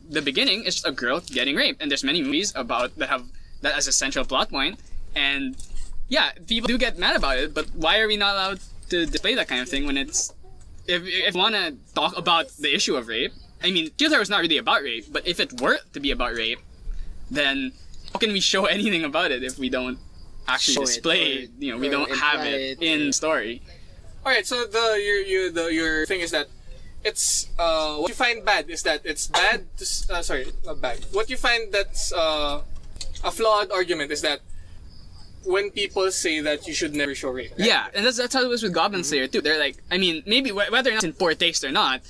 the beginning is just a girl getting raped, and there's many movies about that have that as a central plot point. And yeah, people do get mad about it, but why are we not allowed to display that kind of thing when it's if you want to talk about the issue of rape? I mean, Shield Hero is not really about rape, but if it were to be about rape, then how can we show anything about it if we don't actually Show it, display? or- We or don't have imply it it, in or- story. All right. So your thing is that it's what you find bad is that it's bad. Sorry, not bad. What you find that's a flawed argument is that when people say that you should never show rape. Right? Yeah, and that's how it was with Goblin Slayer too. They're like, I mean, maybe whether or not it's in poor taste or not,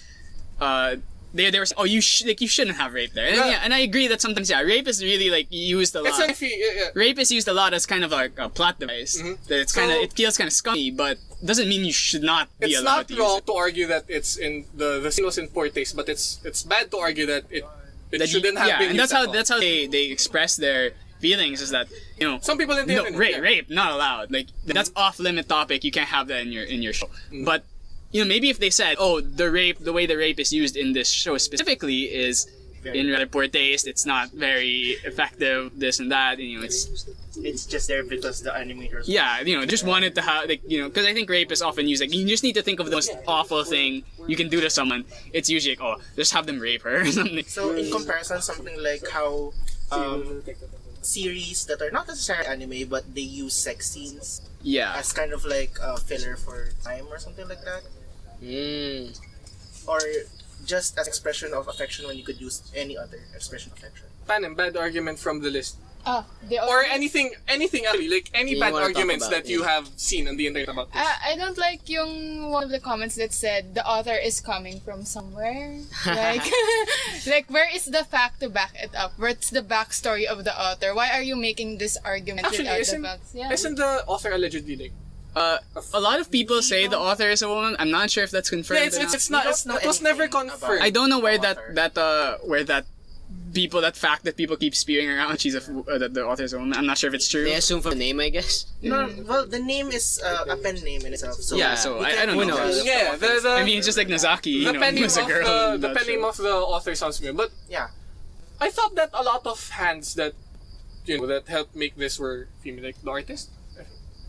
they were saying, oh, you shouldn't have rape there. And, Yeah. yeah, and I agree that sometimes rape is really like used a lot. It's like yeah. Rape is used a lot as kind of like a plot device. That it's kind of So- it feels kind of scummy, but doesn't mean you should not be It's allowed not to use wrong it. to argue that it's in the scene was in poor taste, but it's bad to argue that it That shouldn't have been. and used that's at all. how they express their feelings is that Some people in the no internet, yeah. rape not allowed, like that's off limit topic, you can't have that in your show. But maybe if they said, oh, the way the rape is used in this show specifically is in rather poor taste, it's not very effective, this and that, It's just there because the animators. yeah, just wanted to have, like, because I think rape is often used, like, you just need to think of the most awful thing you can do to someone. It's usually like, oh, just have them rape her or something. So in comparison, something like how series that are not necessarily anime but they use sex scenes Yeah. as kind of like filler for time or something like that, or just as expression of affection when you could use any other expression of affection. Panem, bad argument from the list. They Or anything actually, like any You bad wanna talk arguments about, that you yeah. have seen on the internet about this. I don't like yung one of the comments that said the author is coming from somewhere. Like, like where is the fact to back it up? What's the backstory of the author? Why are you making this argument Actually, without the isn't facts? Yeah. isn't the author allegedly like A lot of people say the author is a woman. I'm not sure if that's confirmed. Yeah, it's not. know It was never anything confirmed. I don't know where author. that fact that people keep spewing around. That the author is a woman. I'm not sure if it's true. They assume from the name, I guess. No, well, the name is a pen name in itself. So Yeah, so we I can- don't who know. knows? Yeah, I mean, it's just like Nozaki, the pen name was a of girl. in the that pen name show. of the author sounds familiar, but Yeah. I thought that a lot of hands that that helped make this were female, like the artist.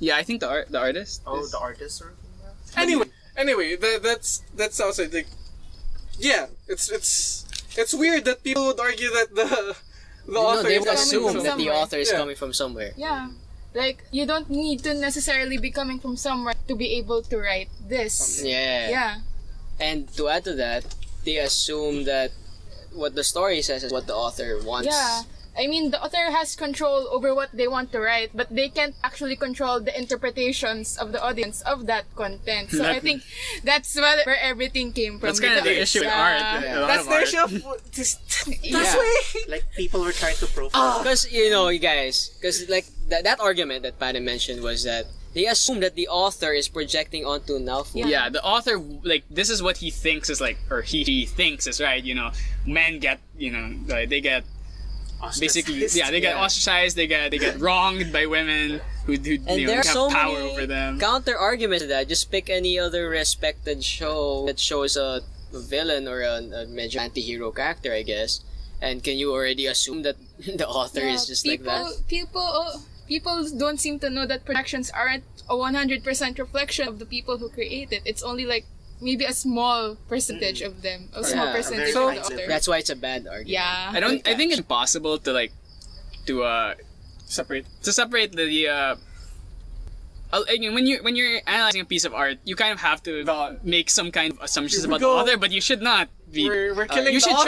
Yeah, I think the artist. Oh, is- the artist or Anyway, that sounds like yeah, it's weird that people would argue that the No, author they is would coming assume from that the somewhere. author is Yeah. coming from somewhere. Yeah. Like, you don't need to necessarily be coming from somewhere to be able to write this. Yeah. Yeah. And to add to that, they assume that what the story says is what the author wants. Yeah. I mean, the author has control over what they want to write, but they can't actually control the interpretations of the audience of that content. So I think that's where everything came from. That's kind of the because, issue with art. A lot That's of the art. issue of this Yeah. way. like people were trying to profile. Because, you guys, because like that argument that Paddy mentioned was that they assume that the author is projecting onto Naofu. Yeah, the author, like, this is what he thinks is like, or he thinks is right. Men get, they get basically, Ostracized. they get ostracized. They get wronged by women who And there are have so power many over them. counter arguments to that. Just pick any other respected show that shows a villain or a medyo anti-hero character, I guess. And can you already assume that the author is just like that? People don't seem to know that productions aren't a 100% reflection of the people who create it. It's only like maybe a small percentage of them, a small Yeah, percentage very of the tiny author. That's why it's a bad argument. Yeah. I think it's impossible to Separate. separate when you're analyzing a piece of art, you kind of have to make some kind of assumptions about the go. author, but you should not be. We're killing you the should author.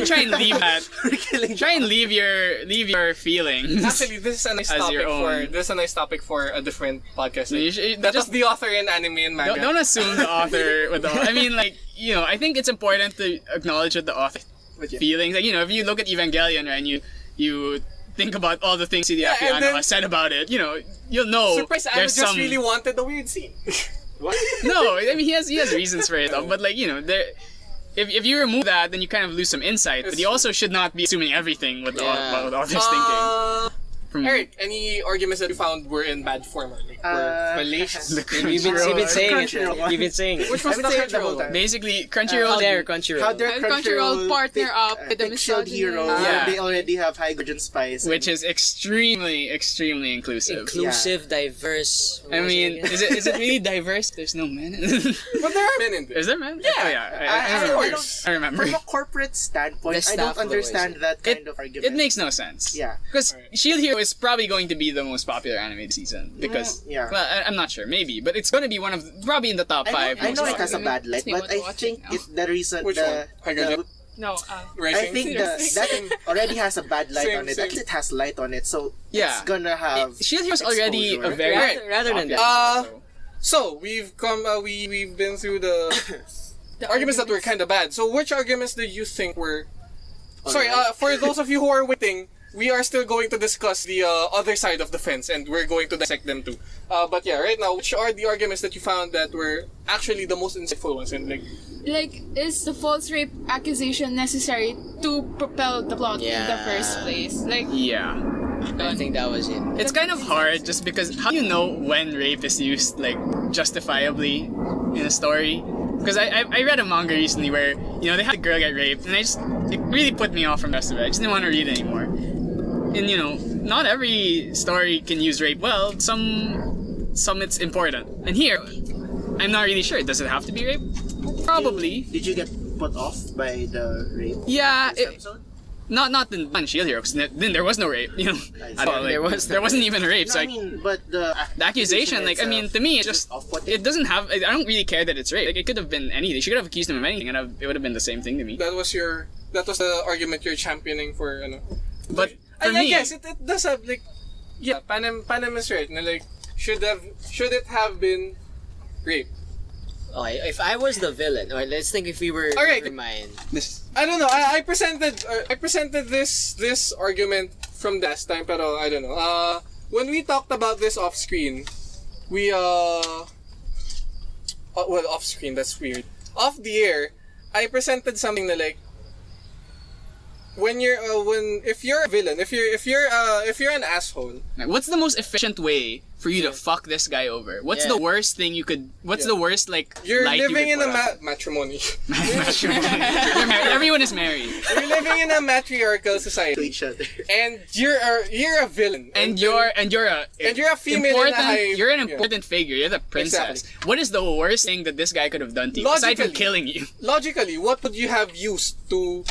try and leave that. We're killing Try and leave your feelings. Actually, this is a nice As topic your own. this is a nice topic for a different podcast. You should- That just- was the author in anime and manga. Don't assume the author with the. I mean, I think it's important to acknowledge what the author feelings. Like, if you look at Evangelion, right, and you think about all the things Hideaki and Anno then- has said about it, you'll know Surprise! I there's just some. really wanted the weird scene. What? No, I mean he has reasons for it, though. But there, if you remove that, then you kind of lose some insight. But you also should not be assuming everything what the author's thinking. From Eric, any arguments that you found were in bad form or like were fallacious? You've been saying it. Crunchyroll. Man. You've been saying it. Which was I've the been saying it the Crunchyroll whole one? time. basically How Crunchyroll. dare Crunchyroll? How dare Crunchyroll partner up with the pick Shield Hero misogyny. Yeah. when they already have high Gurgen Spice. Which is extremely inclusive. Inclusive, diverse. I mean, is it really diverse? There's no men. But there are men in this. Is there men? Yeah. Oh, yeah. Of course. I remember. From a corporate standpoint, The I don't staff flow understand is- that kind of argument. It makes no sense. Yeah. Because Alright. Shield Hero is probably going to be the most popular anime this season. Because, yeah. well, I'm not sure, maybe. But it's going to be one of, probably in the top 5. I know most it has a popular. bad light, Makes me but want to I watch think it now. the reason Which one? High No, I Rising? think that already has a bad light Same, on it. same. At least it has light on it, so Yeah. it's gonna have. Shield Hero is already a exposure. very... Rather than that. So we've come. We've been through the arguments that were kind of bad. So which arguments do you think were? Sorry. For those of you who are waiting, we are still going to discuss the other side of the fence, and we're going to dissect them too. But yeah, right now, which are the arguments that you found that were actually the most insightful ones, and like is the false rape accusation necessary to propel the plot in the first place? Like, Yeah. I think that was it. It's kind of hard just because how do you know when rape is used, like, justifiably in a story? Because I read a manga recently where, they had a girl get raped, and it really put me off from the rest of it. I just didn't want to read it anymore. And, not every story can use rape well. Some it's important. And here, I'm not really sure. Does it have to be rape? Probably. Did you get put off by the rape? Yeah, This episode? not in one Shield Hero, because then there was no rape, I don't know, There wasn't even a rape, No, so I mean, but the accusation, like, I mean, to me, it just, off-putting. it doesn't have, I don't really care that it's rape. Like, it could have been anything. She could have accused him of anything, and it would have been the same thing to me. that was the argument you're championing for, But for I me, guess it does have like, yeah, Panem is right. Like, should it have been rape? Okay, if I was the villain, or let's think if we were Alright. mine. I don't know. I presented this argument from last time, pero I don't know. When we talked about this off screen, we well, off screen, that's weird. Off the air, I presented something that like if you're a villain, if you're an asshole, Like, what's the most efficient way for you to fuck this guy over? What's the worst thing you could? What's the worst like? you're light living you in could a put on? matrimony. You're married. Everyone is married, You're living in a matriarchal To society, each other. and you're a villain, and you're a female in a high. You're an important figure. You're the princess. Exactly. What is the worst thing that this guy could have done to you aside from Logically. killing you? Logically, what would you have used to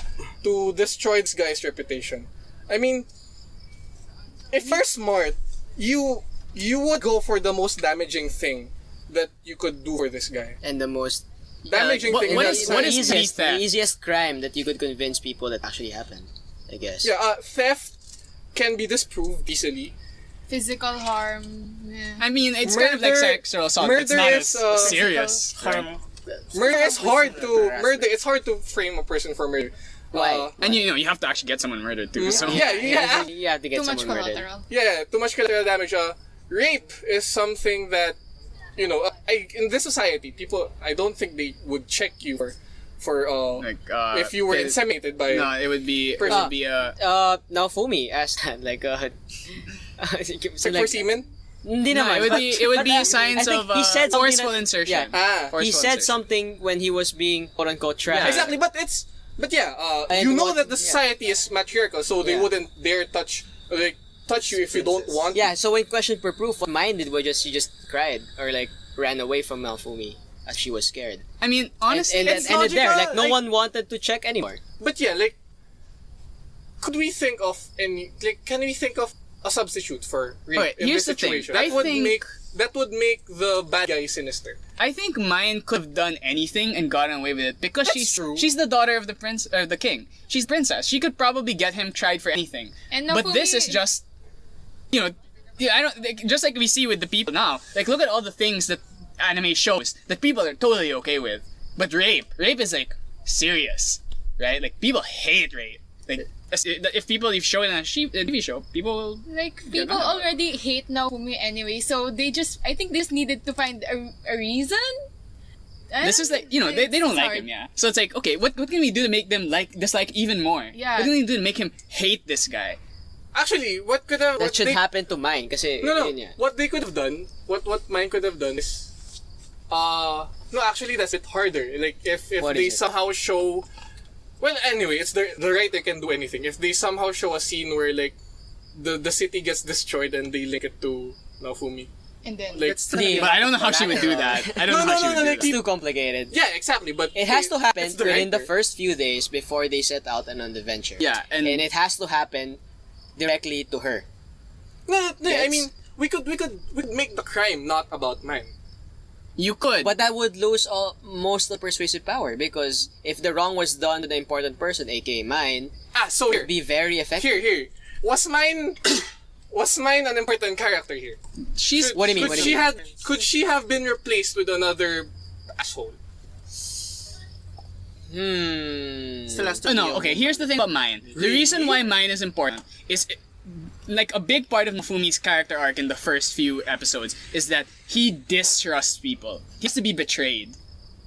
destroy this guy's reputation? I mean, if you're smart, you would go for the most damaging thing that you could do for this guy. And the most Damaging thing. what in is- that what sense. is easiest, theft? the easiest crime that you could convince people that actually happened, I guess. Yeah, theft can be disproved easily. Physical harm. Yeah. I mean, it's kind of like Murder- sexual assault. It's murder not is, as serious. Harm. Murder is hard to It's hard to frame a person for murder. Why? And you know, you have to actually get someone murdered too. So Yeah, You have to get Too much someone murdered. collateral. yeah, too much collateral damage. Rape is something that, you know, in this society, people, I don't think they would check you for like if you were it- inseminated by. No, it would be Now Fumi asked that, like, so Like for semen? Hindi no, naman, it would but, be signs I think of he said something forceful that- insertion. Yeah. Ah, He Forceful said insertion. something when he was being quote unquote trapped. Yeah. exactly. But yeah, And you know what- that the society is matriarchal, so they Yeah. wouldn't dare touch you if you don't want. Yeah, so when questioned for proof, what mine did was she just cried or like ran away from Malfumi as she was scared. I mean, honestly, and it's then there, logical, like no like- one wanted to check anymore. But yeah, like, could we think of can we think of a substitute for rape Okay, in here's this the thing. situation? I think- That would make the bad guy sinister. I think mine could have done anything and gotten away with it because That's true. she's the daughter of the prince or the king. She's princess. She could probably get him tried for anything. And But this Nofumi- is just, you know, yeah, I don't just like we see with the people now. Like, look at all the things that anime shows that people are totally okay with. But rape is like serious, right? Like people hate rape. Like if people show it on a TV show, people will. Like, Yeah, people no. already hate Naofumi anyway, so I think they just needed to find a reason? This is like, you know, they don't It's like hard. him, yeah. So it's like, okay, what can we do to make them dislike even more? Yeah. What can we do to make him hate this guy? Actually, what could have That should happen to mine kasi No. yun, yeah. What they could have done, what mine could have done is, no, actually that's a bit harder. Like if What they is it? somehow show, well, anyway, it's the writer can do anything. If they somehow show a scene where like the city gets destroyed and they link it to Naofumi, And then, like But I don't know how she would do that. I don't know how she would do like, It's too complicated. yeah, exactly. But It has to happen it's the within the writer. first few days before they set out on an adventure. Yeah, and it has to happen directly to her. No, I Yes. mean, we could make the crime not about mine. you could. But that would lose most of the persuasive power because if the wrong was done to the important person, aka mine, So it would be very effective. here. Was mine an important character here? she's What do you mean? Could she have been replaced with another asshole? Still has to be no, a okay, here's the thing about mine. The reason why mine is important is like a big part of Nafumi's character arc in the first few episodes is that he distrusts people. He has to be betrayed.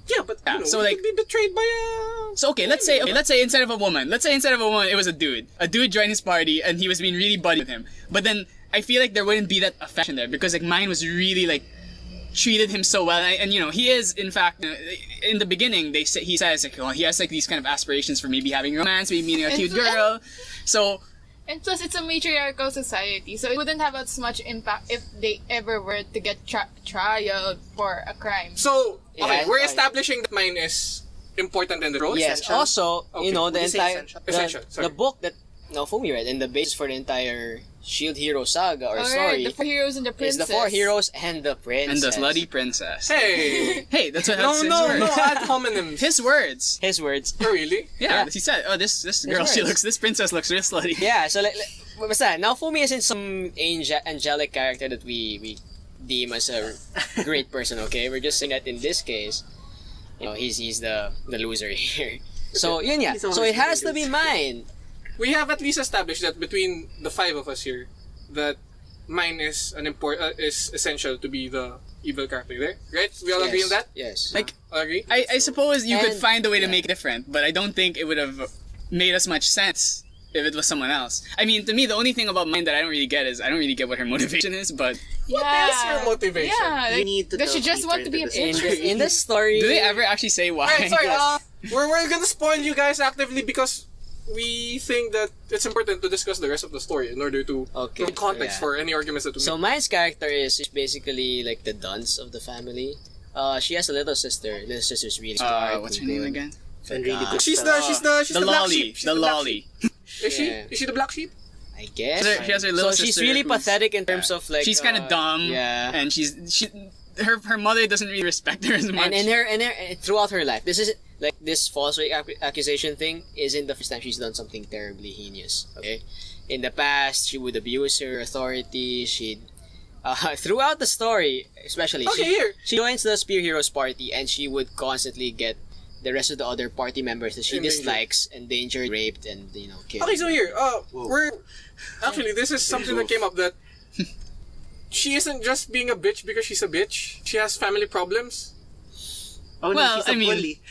Yeah, but Yeah, you know, so, we like- could be betrayed by a. So let's say instead of a woman, it was a dude. A dude joined his party and he was being really buddy with him. But then I feel like there wouldn't be that affection there because like mine was really like treated him so well, and you know he is in fact in the beginning he says like, oh, he has like these kind of aspirations for maybe having romance, maybe meeting a cute girl. So and plus, it's a matriarchal society, so it wouldn't have as much impact if they ever were to get trialed for a crime. So okay, Yeah, we're I- establishing that mine is important in the role. Yes. Essential? Also, Okay, you know, the would you say entire essential? Essential, sorry. the book that Naofumi read and the basis for the entire Shield Hero saga or Alright, story the 4 heroes and the is princess. the 4 heroes and the and princess. the slutty princess. Hey. Hey, that's what no, that's his no, words. no ad hominems. His words. His words. Oh, really? Yeah, Yeah. he said, "Oh, this girl, words. this princess looks real slutty." Yeah, so like basta, Naofumi isn't some angelic character that we deem as a great person, okay? We're just saying that in this case, you know, he's the loser here. So, yun yeah. He's So always it has the to be loser. mine. We have at least established that between the 5 of us here, that mine is is essential to be the evil character there, right? We all agree on that? Yes. Like, All agree? I suppose you could And- find a way to yeah. make it different, but I don't think it would have made as much sense if it was someone else. I mean, to me, the only thing about mine that I don't really get is I don't really get what her motivation is, but Yeah. is your motivation? Yeah. You Like, need to does she delve just want to deeper be a into the bitch? in the story, do they ever actually say why? Alright, sorry, Yes. we're gonna spoil you guys actively because we think that it's important to discuss the rest of the story in order to Okay, give context yeah. for any arguments that we So make. Mine's character is basically like the dunce of the family. She has a little sister. Little sister's really smart. What's her and name good. again? and really good She's stuff. the The black lolly. sheep. She's The black lolly. sheep. Is she? Yeah. Is she the black sheep? I guess. She has her little so she's sister really who's- pathetic in terms of like. She's kind of dumb. Yeah. And her mother doesn't really respect her as much. And in her throughout her life, this is like this false accusation thing isn't the first time she's done something terribly heinous. Okay, in the past she would abuse her authority. She'd throughout the story, especially Okay, here. she joins the Spear Heroes party and she would constantly get the rest of the other party members that she In danger. dislikes endangered, raped, and killed. Okay, so here, we're actually this is something that came up that she isn't just being a bitch because she's a bitch. She has family problems. Oh, no, Well, she's a I mean- bully.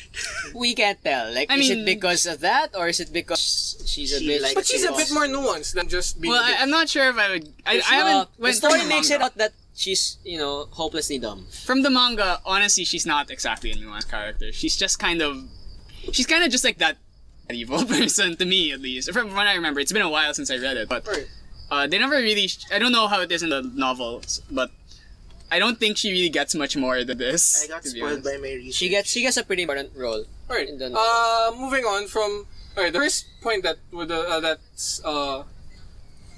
We can't tell. Like, I is mean- it because of that, or is it because she's a She bit likes But she's a Yes. bit more nuanced than just being well, a bitch. I'm not sure if I would. I the haven't. went story from makes the it manga. out that she's hopelessly dumb. From the manga, honestly, she's not exactly a nuanced character. She's kind of just like that evil person to me, at least. From what I remember, it's been a while since I read it, but Right. they never really. I don't know how it is in the novels, but I don't think she really gets much more than this. I got to be spoiled honest. by my research. She gets a pretty important role. Alright. In the novel. Moving on from the first point that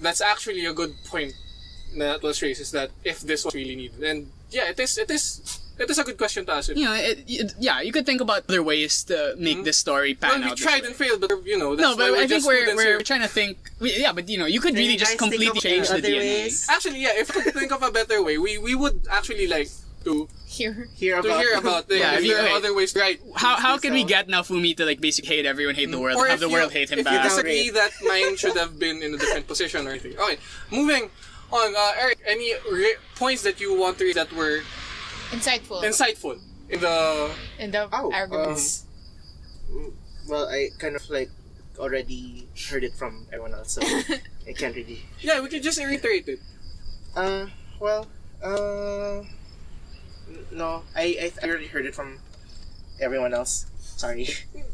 that's actually a good point that was raised is that if this was really needed, and yeah, it is a good question to ask. You know, yeah, you could think about other ways to make this story pan Well, we out. this tried way. and failed, but that's No, but why I think just we're students here. trying to think. Yeah, but you could Can really you just guys think completely of change the other DNA. ways? Actually, yeah, if we could think of a better way, we would actually like to Here. Hear about Yeah, if if you- there are other ways to write. How could we So- get now Fumi to like basically hate everyone, hate the world, Or have the world hate him if you back? disagree that mine should have been in a different position or anything. Okay, moving on. Eric, any points that you want to raise that were Insightful. insightful in the in the Oh, arguments. Well, I kind of like already heard it from everyone else, so I can't really. Yeah, we can just reiterate it. Well, no, I already heard it from everyone else. Sorry.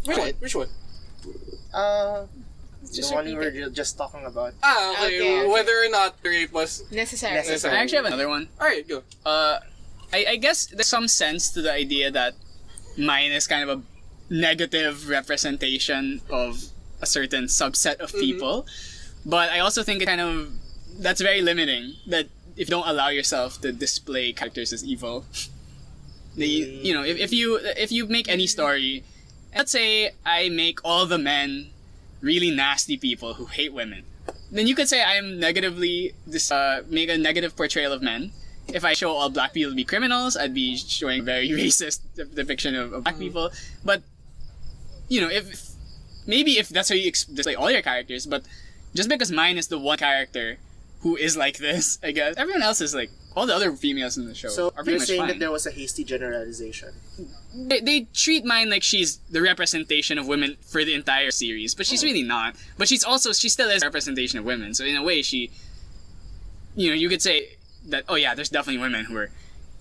Which one? Which one? The one we were just talking about. Okay, Okay. whether or not the rape was. Necessary. Necessary. I actually have another one. Alright, go. I guess there's some sense to the idea that mine is kind of a negative representation of a certain subset of people, but I also think that's very limiting. That if you don't allow yourself to display characters as evil, if you make any story, let's say I make all the men really nasty people who hate women, then you could say I'm negatively make a negative portrayal of men. If I show all black people to be criminals, I'd be showing a very racist depiction of black people. But if that's how you display all your characters, but just because mine is the one character who is like this, I guess everyone else is like all the other females in the show So are pretty you're much saying fine. that there was a hasty generalization. They treat mine like she's the representation of women for the entire series, but she's really not. But she still is a representation of women. So in a way, you could say that, oh yeah, there's definitely women who are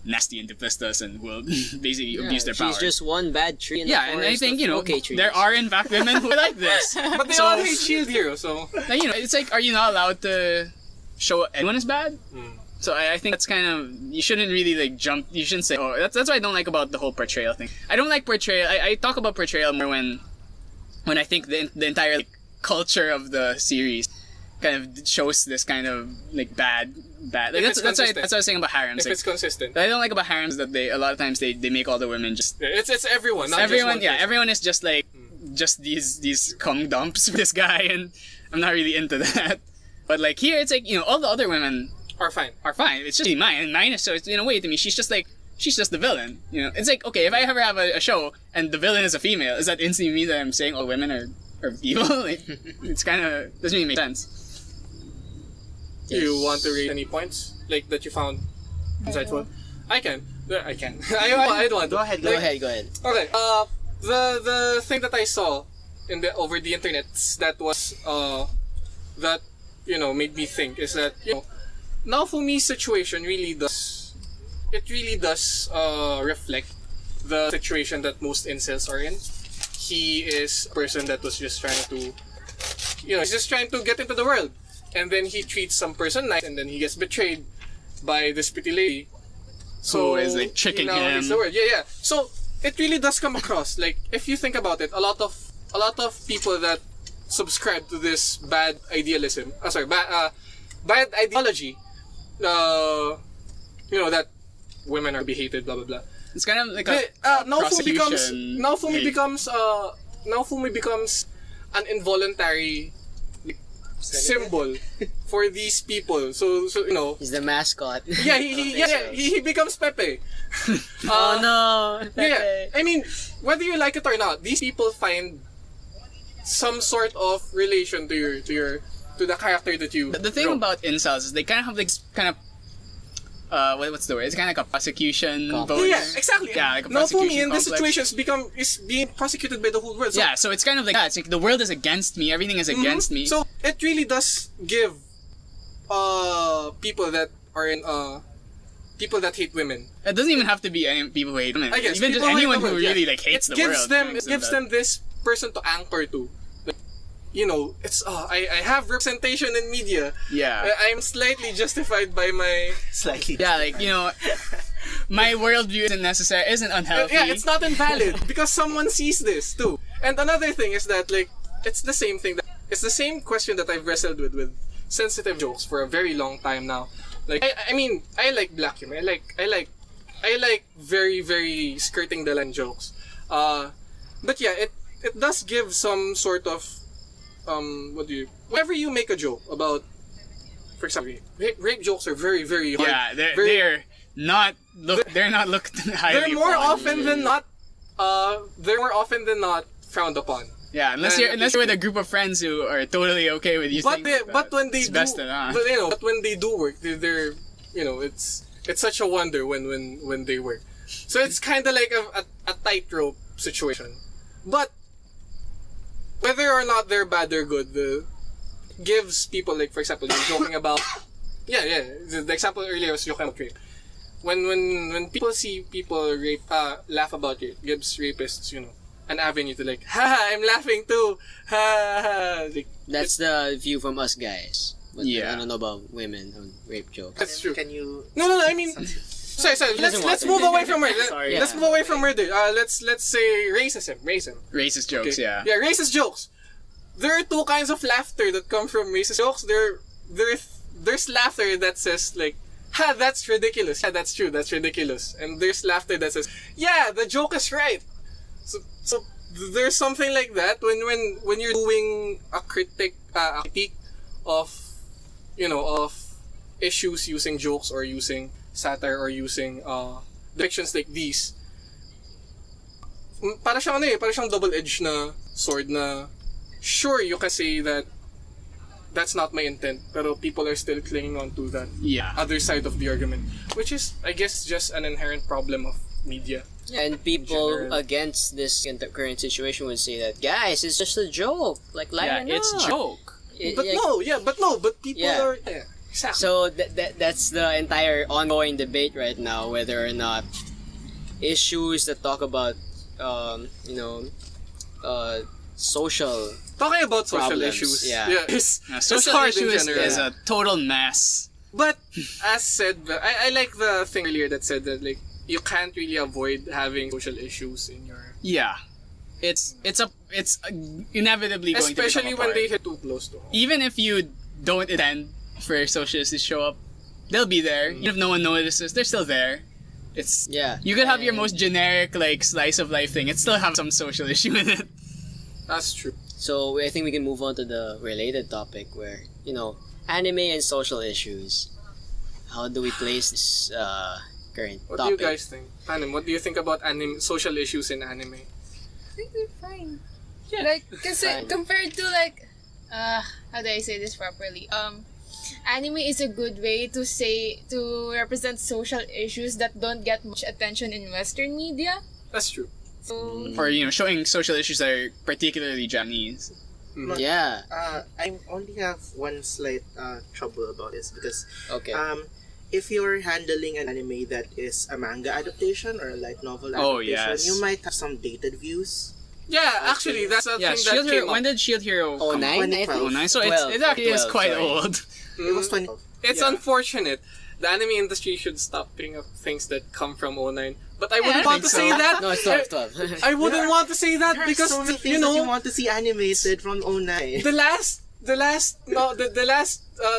nasty and duplicitous and will basically abuse their power. She's just one bad tree in the yeah, and I forest think of okay trees. there are in fact women who are like this. But they So- all hate shield heroes, so. Like, it's like, are you not allowed to show anyone as bad? So I think that's kind of, you shouldn't really like jump. You shouldn't say, oh, that's what I don't like about the whole portrayal thing. I don't like portrayal. I talk about portrayal more when I think the entire like, culture of the series kind of shows this kind of like bad. Like If it's that's what consistent. I was saying about harems. If Like, it's consistent. what I don't like about harems that a lot of times they make all the women just It's everyone, not everyone. just one Yeah, person. everyone is just like just these cum dumps for this guy, and I'm not really into that. But like here, it's like all the other women Are fine. are fine. It's just mine. And mine is so in a way to me, she's just the villain. It's like, okay, if I ever have a show and the villain is a female, is that instantly mean that I'm saying all women are evil? Like, it's kind of doesn't really make sense. You want to raise any points like that you found insightful? I can. I don't want to. Go ahead. Go ahead. Okay. The thing that I saw over the internet that was that made me think is that Naofumi's situation really does reflect the situation that most incels are in. He is a person that was just trying to he's just trying to get into the world, and then he treats some person nice, and then he gets betrayed by this pretty lady. So is like tricking him. It's the word. Yeah. So it really does come across like, if you think about it, a lot of people that subscribe to this bad idealism, bad ideology, that women are hated, blah blah blah. It's kind of like a Naofumi becomes an involuntary symbol for these people. So He's the mascot. yeah, he becomes Pepe. Oh no. Yeah, I mean, whether you like it or not, these people find some sort of relation to the character that you. The thing wrote. about incels is they kind of have like what's the word? It's kind of like a prosecution Complex. vote. Yeah, exactly. Yeah, like a Naofumi prosecution in this complex. situation is being prosecuted by the whole world. So, Yeah, so it's kind of like that. It's like the world is against me. Everything is against me. So it really does give people that are in people that hate women. It doesn't even have to be any people who hate women. I guess Even just people hate anyone the who world, really yeah. like hates it the gives world. them it gives them this person to anchor to. Like, it's I have representation in media. Yeah. I'm slightly justified by my Slightly. Yeah, like my worldview isn't unhealthy. yeah, it's not invalid because someone sees this too. And another thing is that it's the same thing it's the same question that I've wrestled with sensitive jokes for a very long time now. Like I mean, I like black humor. I like very very skirting the line jokes. But yeah, it does give some sort of whenever you make a joke about, for example, rape jokes are very very hard. Yeah, very, they're not looked highly they're more upon. often than not frowned upon. Yeah, unless you're with a group of friends who are totally okay with you. But when they it's do, best to not. but when they do work, they're it's such a wonder when they work. So it's kind of like a tightrope situation. But whether or not they're bad or good, gives people, like, for example, you're joking about the example earlier was joking about rape. When people see people laugh about rape, gives rapists an avenue to like, ha, I'm laughing too, ha. Like, That's the view from us guys. But Yeah. I don't know about women on rape jokes. that's true. Can you? No. I mean, sorry. Let's move away from murder. Sorry. Let's move away from murder. Let's say racism. Racist jokes, Okay. yeah. Yeah, racist jokes. There are two kinds of laughter that come from racist jokes. There's laughter that says like, ha, that's ridiculous. Yeah, that's true. That's ridiculous. And there's laughter that says, yeah, the joke is right. So there's something like that when you're doing a critique of of issues using jokes or using satire or using depictions like these. Para siyang double-edged na sword na sure you can say that that's not my intent, pero people are still clinging on to that Yeah. other side of the argument, which is, I guess, just an inherent problem of media. And people General. against this current situation would say that, guys, it's just a joke. Like, lighten It's up. joke. But people Yeah. are exactly. So that's the entire ongoing debate right now, whether or not issues that talk about, social. Talking about social Problems, issues, yeah. it's Social hard issue in is general. a total mess. But as said, I like the thing earlier that said that like you can't really avoid having social issues in your, Yeah. It's inevitably going to especially become a when they part. hit too close to home. Even if you don't intend for socialists to show up, they'll be there. Even if no one notices, they're still there. It's Yeah. You could have your And- most generic like slice of life thing. It still have some social issue with it. That's true. So I think we can move on to the related topic where, anime and social issues. How do we place this current What topic? do you guys think? Anim, what do you think about social issues in anime? I think they're fine. Like, kasi Fine. compared to like, how do I say this properly? anime is a good way to represent social issues that don't get much attention in Western media. That's true. So Or, showing social issues that are particularly Japanese. Yeah. I only have one slight trouble about this because Okay. if you're handling an anime that is a manga adaptation or a light novel adaptation, Oh, yes. you might have some dated views. Yeah, actually, that's a Yeah, thing Shield that Hero. came When up. did Shield Hero Oh, come nine, out? I think. 09, so 12, it actually is 12, quite sorry. old. It was 20. It's Yeah. unfortunate. The anime industry should stop picking up things that come from 09. But I I wouldn't want to think say so. that. No, it's 12. I wouldn't want to say that There are because so many you things that you know want to see animated from 09. the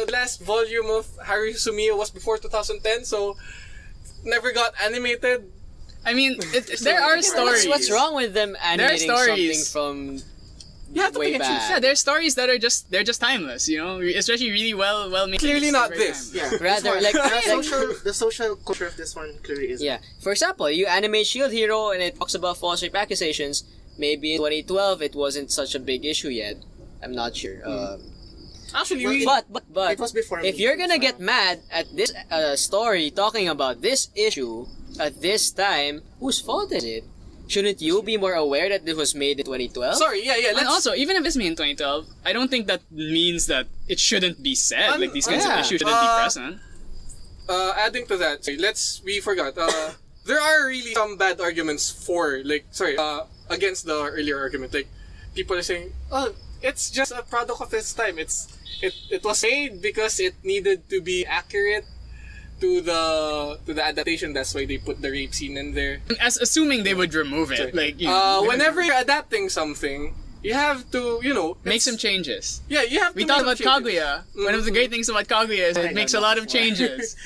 last volume of Haru Sumiya was before 2010, so never got animated. I mean, there are stories. What's wrong with them animating stories. something from You have to way pick and choose. Yeah, back? there's stories that are just timeless, Especially really well made. Clearly It's not very this. timeless. Yeah, Rather, this one, like- the social culture of this one clearly is. Yeah. For example, you animate Shield Hero and it talks about false rape accusations. Maybe in 2012 it wasn't such a big issue yet. I'm not sure. Actually, Well, But it was before. if me, you're gonna so- get mad at this story talking about this issue at this time, whose fault is it? Shouldn't you be more aware that this was made in 2012? sorry, yeah. And also, even if it's made in 2012, I don't think that means that it shouldn't be said. Like these kinds of yeah. issues shouldn't be present. Adding to that, sorry, we forgot. There are really some bad arguments against the earlier argument. Like, people are saying, oh, it's just a product of its time. It was made because it needed to be accurate to the adaptation. That's why they put the rape scene in there. As assuming they would remove it, Whenever you're adapting something, you have to, make it's- some changes. Yeah, you have We to talked make about some changes. Kaguya. One of the great things about Kaguya is it makes a lot of changes.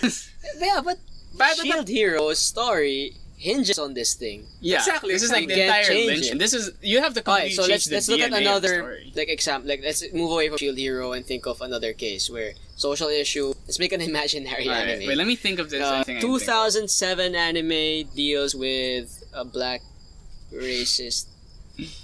Yeah, but Bad Shield Hero's story hinges on this thing. Yeah, Exactly, This is like You the can't entire change lynch. it. And this is you have to Alright, completely so change let's the look at DNA of the another story. example. Let's move away from Shield Hero and think of another case where social issue. Let's make an imaginary Alright, anime. wait, let me think of this. I think I can think. 2007 anime deals with a black racist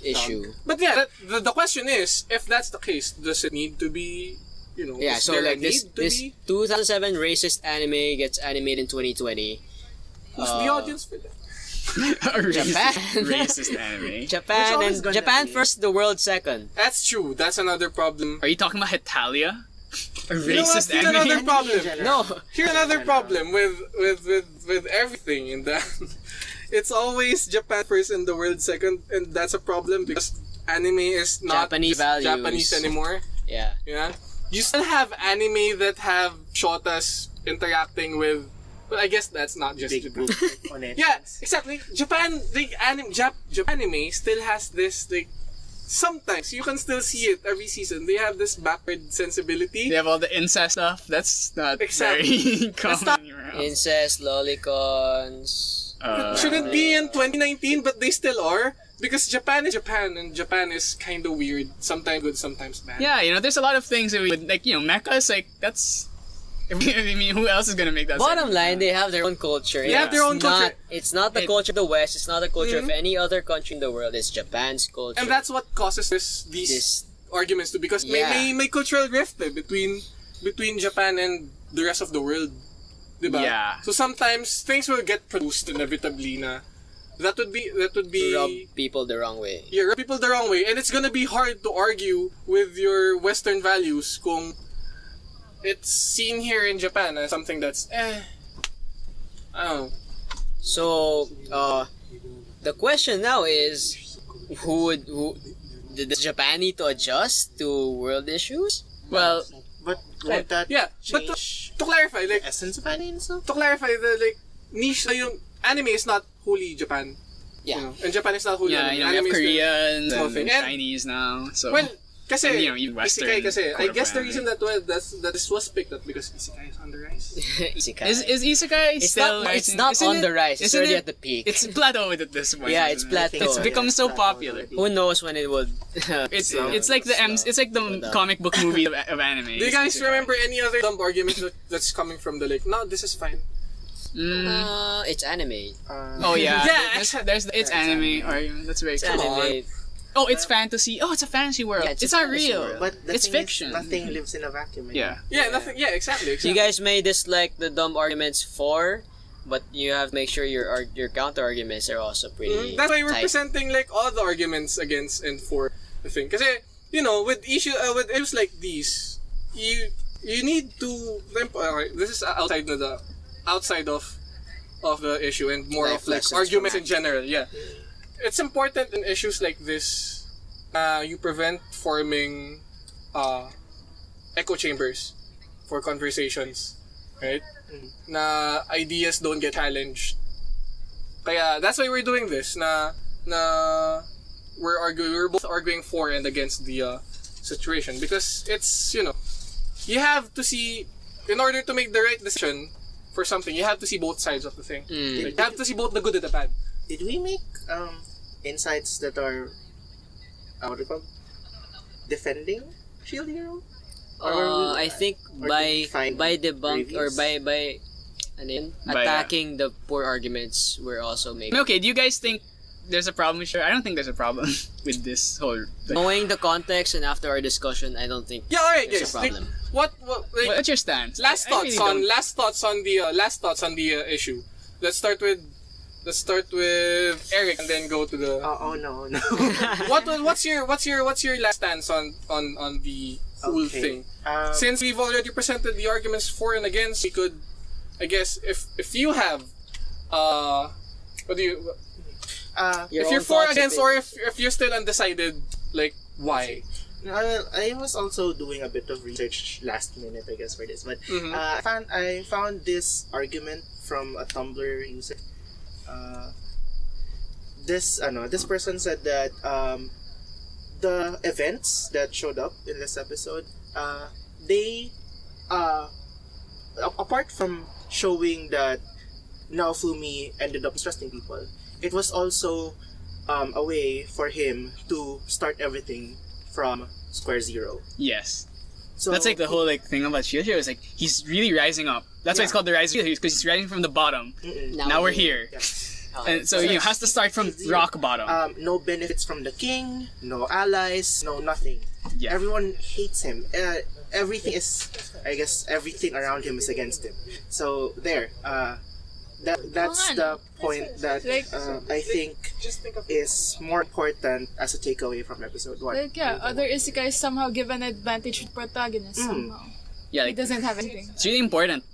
issue. But yeah, the question is, if that's the case, does it need to be, Yeah, is so there a like this need to be? 2007 racist anime gets animated in 2020. Who's the audience for that? A Japan. racist anime. Japan always and gonna Japan be. first, the world second. That's true. That's another problem. Are you talking about Hetalia? A You know what? racist Here's anime? another problem. No, Here's another problem with everything in that. It's always Japan first and the world second, and that's a problem because anime is not Japanese just values. Japanese anymore. yeah. Yeah, you still have anime that have shotas interacting with. But I guess that's not just Big Japan. book on it. Yeah, exactly. Japan, Japanime still has this like. Sometimes you can still see it every season. They have this backward sensibility. They have all the incest stuff. That's not Exactly. very common not- around. Incest, lolicons. Shouldn't be in 2019, but they still are. Because Japan is Japan, and Japan is kind of weird. Sometimes good, sometimes bad. Yeah, there's a lot of things that we would, like, mecha is like, that's... I mean, who else is gonna make that Bottom sense? line, they have their own culture. They have their own culture. It's not the culture of the West. It's not the culture of any other country in the world. It's Japan's culture. And that's what causes these This- arguments too. Because Yeah. may cultural rift between Japan and the rest of the world. Diba? Yeah. So sometimes things will get produced inevitably na that would be rub people the wrong way. yeah, rub people the wrong way, and it's gonna be hard to argue with your Western values kung it's seen here in Japan as something that's I don't know. So, the question now is, does Japan need to adjust to world issues? Well, But won't that Yeah, but change to clarify, like the essence of anime? So? to clarify the like niche na yung anime is not wholly Japan. Yeah. And Japan is not wholly yeah, anime. we have Anime is still- Koreans small and thing. And- Chinese now, so... Well, kasi And, even Western isekai kasi. I core guess the anime. reason that this was picked up because isekai is on the rise. Isekai. Is isekai It's still... not, it's not isn't on it- the rise. It's isn't already it- at the peak. It's plateaued at this point. Yeah, it's isn't it? plateaued. It's become so Plateaued popular. already. Who knows when it would... It's like the comic book movie of anime. Do you guys remember any other dumb argument that's coming from the like? No, this is fine. It's anime. Oh yeah, Yeah, there's it's anime argument. That's very It's common. anime. oh, it's fantasy. Oh, it's a fantasy world. Yeah, it's it's a not fantasy real. world. But the It's thing is, fiction. nothing lives in a vacuum. Yeah. Yeah, nothing. Yeah, exactly. You guys may dislike the dumb arguments for, but you have to make sure your counter arguments are also pretty. That's why we're tight. presenting like all the arguments against and for the thing. Because with issues like these, you need to. Okay, this is outside of the issue and more Life of like lessons arguments from in general. Yeah, it's important in issues like this. You prevent forming echo chambers for conversations, right? Na ideas don't get challenged. Kaya that's why we're doing this. We're both arguing for and against the situation because it's you have to see in order to make the right decision for something you have to see both sides of the thing. Like, you have to see both the good and the bad. Did we make insights that are what do you call it? Defending Shield Hero? I think or by did we find debunk or reviews? by ano yun? By, Attacking the poor arguments, we're also making. Okay, do you guys think there's a problem with Sure? I don't think there's a problem with this whole thing. Knowing the context and after our discussion, I don't think Yeah, alright there's guys. a Like, problem. What's your stance? last I really don't- last thoughts on the issue. Let's start with Eric and then go to the Oh no. what's your last stance on the whole Okay. thing? Um, Since we've already presented the arguments for and against, we could, I guess, if you have, what do you, Your if you're own for thoughts, against or opinions. if you're still undecided, like why? I was also doing a bit of research last minute, I guess, for this, but Mhm. I found this argument from a Tumblr user. This person said that the events that showed up in this episode, they apart from showing that Naofumi ended up trusting people, it was also a way for him to start everything from square zero. Yes. So That's like the whole like thing about Shield Hero is like he's really rising up. That's why it's Yeah. called the Rise of Shield Hero because he's rising from the bottom. Now we're here. Yeah. And so has to start from rock bottom. No benefits from the king, no allies, no nothing. Yeah. Everyone hates him. Everything is, I guess, everything around him is against him. So there, that's on. the point that Like- I think is more important as a takeaway from episode 1. Like, yeah, other isekais somehow give an advantage to protagonist somehow. Yeah, He like doesn't have anything. it's really important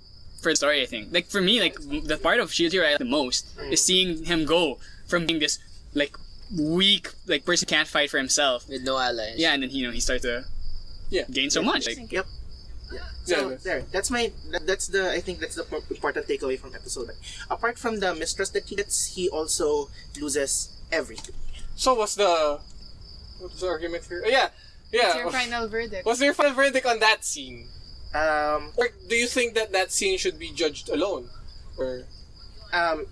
for the story, I think. Like for me, like the part of Shield Hero I like the most is seeing him go from being this like weak like person who can't fight for himself. With no allies. Yeah, and then he starts to gain so much. Like, Yep. So Yeah. there, I think that's the important takeaway from episode 1. Apart from the mistrust that he gets, he also loses everything. So what's the argument here? Yeah. What's your final verdict? What's your final verdict on that scene? Um, Or do you think that scene should be judged alone? Or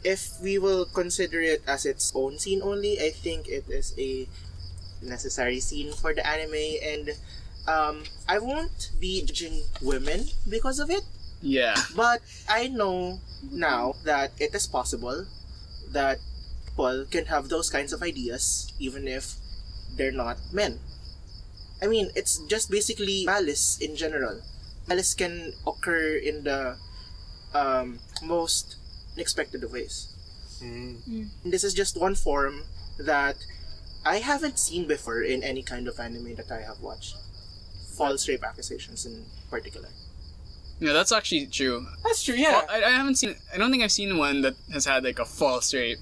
if we will consider it as its own scene only, I think it is a necessary scene for the anime, and I won't be judging women because of it, yeah. but I know now that it is possible that people can have those kinds of ideas even if they're not men. I mean, it's just basically malice in general. Malice can occur in the most unexpected of ways. And this is just one form that I haven't seen before in any kind of anime that I have watched. False rape accusations in particular. Yeah, that's actually true. that's true. Yeah. I haven't seen. I don't think I've seen one that has had like a false rape.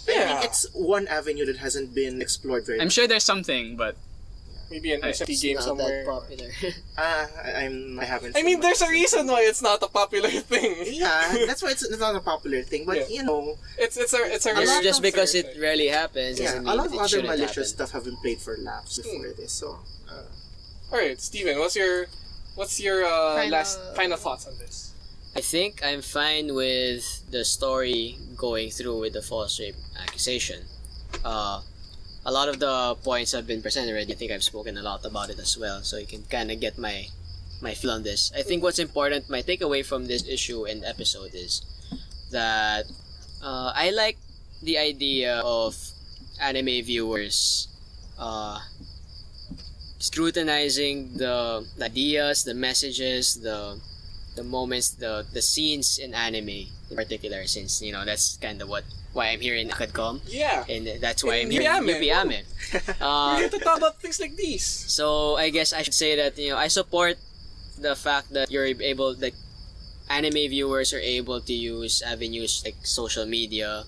I Yeah. mean, it's one avenue that hasn't been explored very I'm much. sure there's something, but Maybe an It's SFT game Not somewhere. that popular. I haven't. I seen mean, much there's a of it. reason why it's not a popular thing. Yeah, that's why it's not a popular thing. But Yeah. you know, It's a It's very just because it thing. rarely happens yeah, doesn't a mean lot of it other shouldn't malicious happen. stuff have been played for laughs before this. So All right, Steven, what's your final thoughts on this? I think I'm fine with the story going through with the false rape accusation. A lot of the points have been presented already. I think I've spoken a lot about it as well, so you can kind of get my feel on this. I think what's important, my takeaway from this issue and episode is that I like the idea of anime viewers uh, scrutinizing the ideas, the messages, the moments, the scenes in anime in particular, since that's kind of why I'm here in ACadCom, Yeah. and that's why I'm In here in UP UP AME. We're here to talk about things like these. So I guess I should say that I support the fact that you're able, like, anime viewers are able to use avenues like social media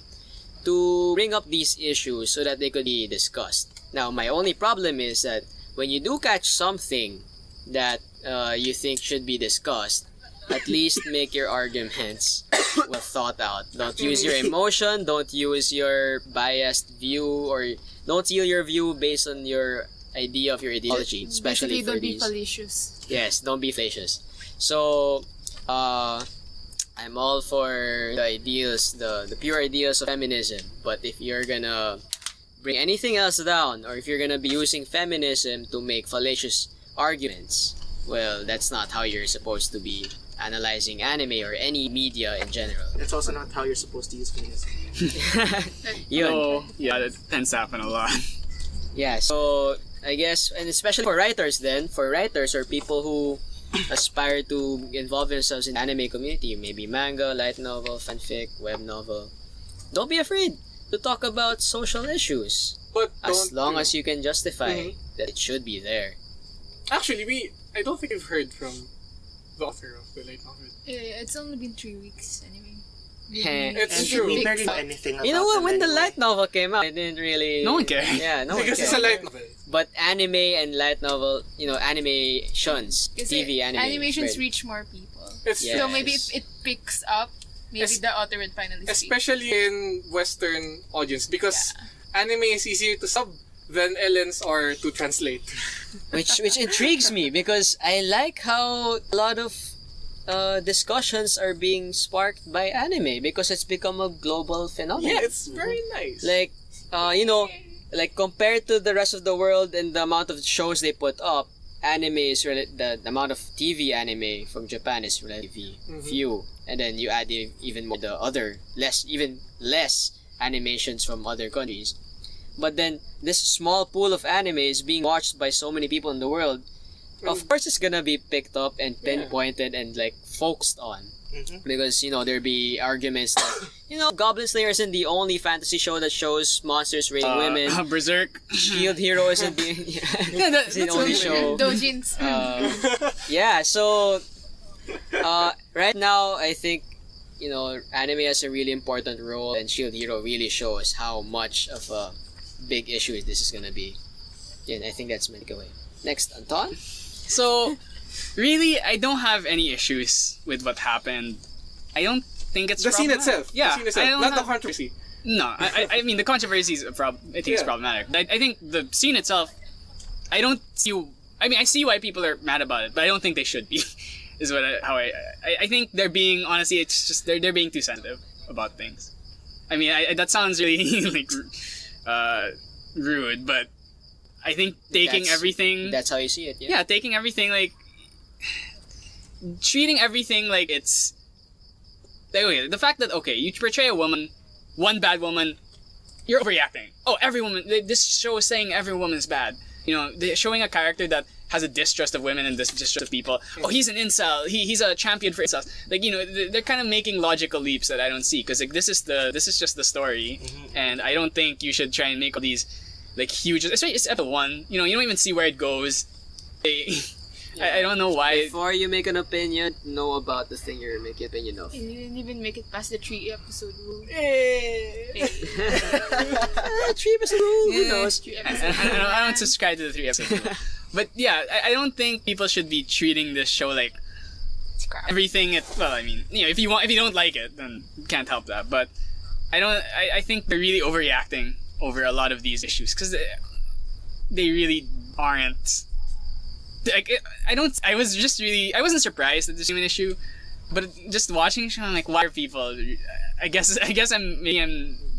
to bring up these issues so that they could be discussed. Now, my only problem is that when you do catch something that you think should be discussed, at least make your arguments well thought out. Don't use your emotion, don't use your biased view, or don't seal your view based on your idea of your ideology, especially Basically, for don't these. be fallacious. Yes, don't be fallacious. So, I'm all for the ideals, the pure ideals of feminism. But if you're gonna bring anything else down, or if you're gonna be using feminism to make fallacious arguments, well, that's not how you're supposed to be analyzing anime or any media in general. That's also not how you're supposed to use feminism. Yun. So, yeah, that tends to happen a lot. Yeah, so I guess, and especially for writers or people who aspire to involve themselves in the anime community, maybe manga, light novel, fanfic, web novel, don't be afraid to talk about social issues, But as don't, long as you can justify Mhm. that it should be there. Actually, I don't think we've heard from the author of the light novel. It's only been 3 weeks anyway. It's And true. we Big barely know fuck. anything about You know what? them When the anyway. light novel came out, it didn't really. No one cared. Yeah, no one Because it's a cared. light novel. But anime and light novel, animations, Kasi TV anime. animations right? reach more people. It's Yeah. So true. maybe if it picks up, maybe Es- the author would finally speak. Especially in Western audience, because anime is easier to sub than LNs are to translate. which intrigues me because I like how a lot of discussions are being sparked by anime because it's become a global phenomenon. Yeah, it's very nice. Like, like compared to the rest of the world and the amount of shows they put up, anime is the amount of TV anime from Japan is relatively few, and then you add even more the other even less animations from other countries. But then this small pool of anime is being watched by so many people in the world. Of course, it's gonna be picked up and pinpointed and like focused on. Mhm. Because there'll be arguments that Goblin Slayer isn't the only fantasy show that shows monsters raiding women. Berserk. Shield Hero isn't the it's the only show. Dojins. Yeah, so right now I think anime has a really important role, and Shield Hero really shows how much of a big issue this is gonna be. And I think that's my takeaway. Next, Anton. So, really, I don't have any issues with what happened. I don't think it's the scene problematic. itself. Yeah, the scene itself, I don't not the have- controversy. No, I mean the controversy is I think it's Yeah. problematic. I think the scene itself, I don't see. I mean, I see why people are mad about it, but I don't think they should be. Is what I think they're being, honestly, it's just they're being too sensitive about things. I mean, that sounds really like rude, but I think taking everything. That's how you see it. Yeah, taking everything like treating everything like it's the fact that you portray a woman, one bad woman, you're overreacting. Oh, every woman. This show is saying every woman is bad. They're showing a character that has a distrust of women and distrust of people. Oh, he's an incel. He's a champion for incels. Like they're kind of making logical leaps that I don't see because like this is just the story, and I don't think you should try and make all these like huge. Especially it's episode 1. You don't even see where it goes. I don't know why. Before you make an opinion, know about the thing you're making opinion of. You didn't even make it past the 3 episode rule. Hey. 3 episode rule. Who knows? I don't subscribe to the 3 episodes. But yeah, I don't think people should be treating this show like It's crap. everything. Well, I mean, if you don't like it, then you can't help that. But I think they're really overreacting over a lot of these issues because they really aren't. Like I wasn't surprised that there's even an issue, but just watching the show, I'm like, why are people? I guess I'm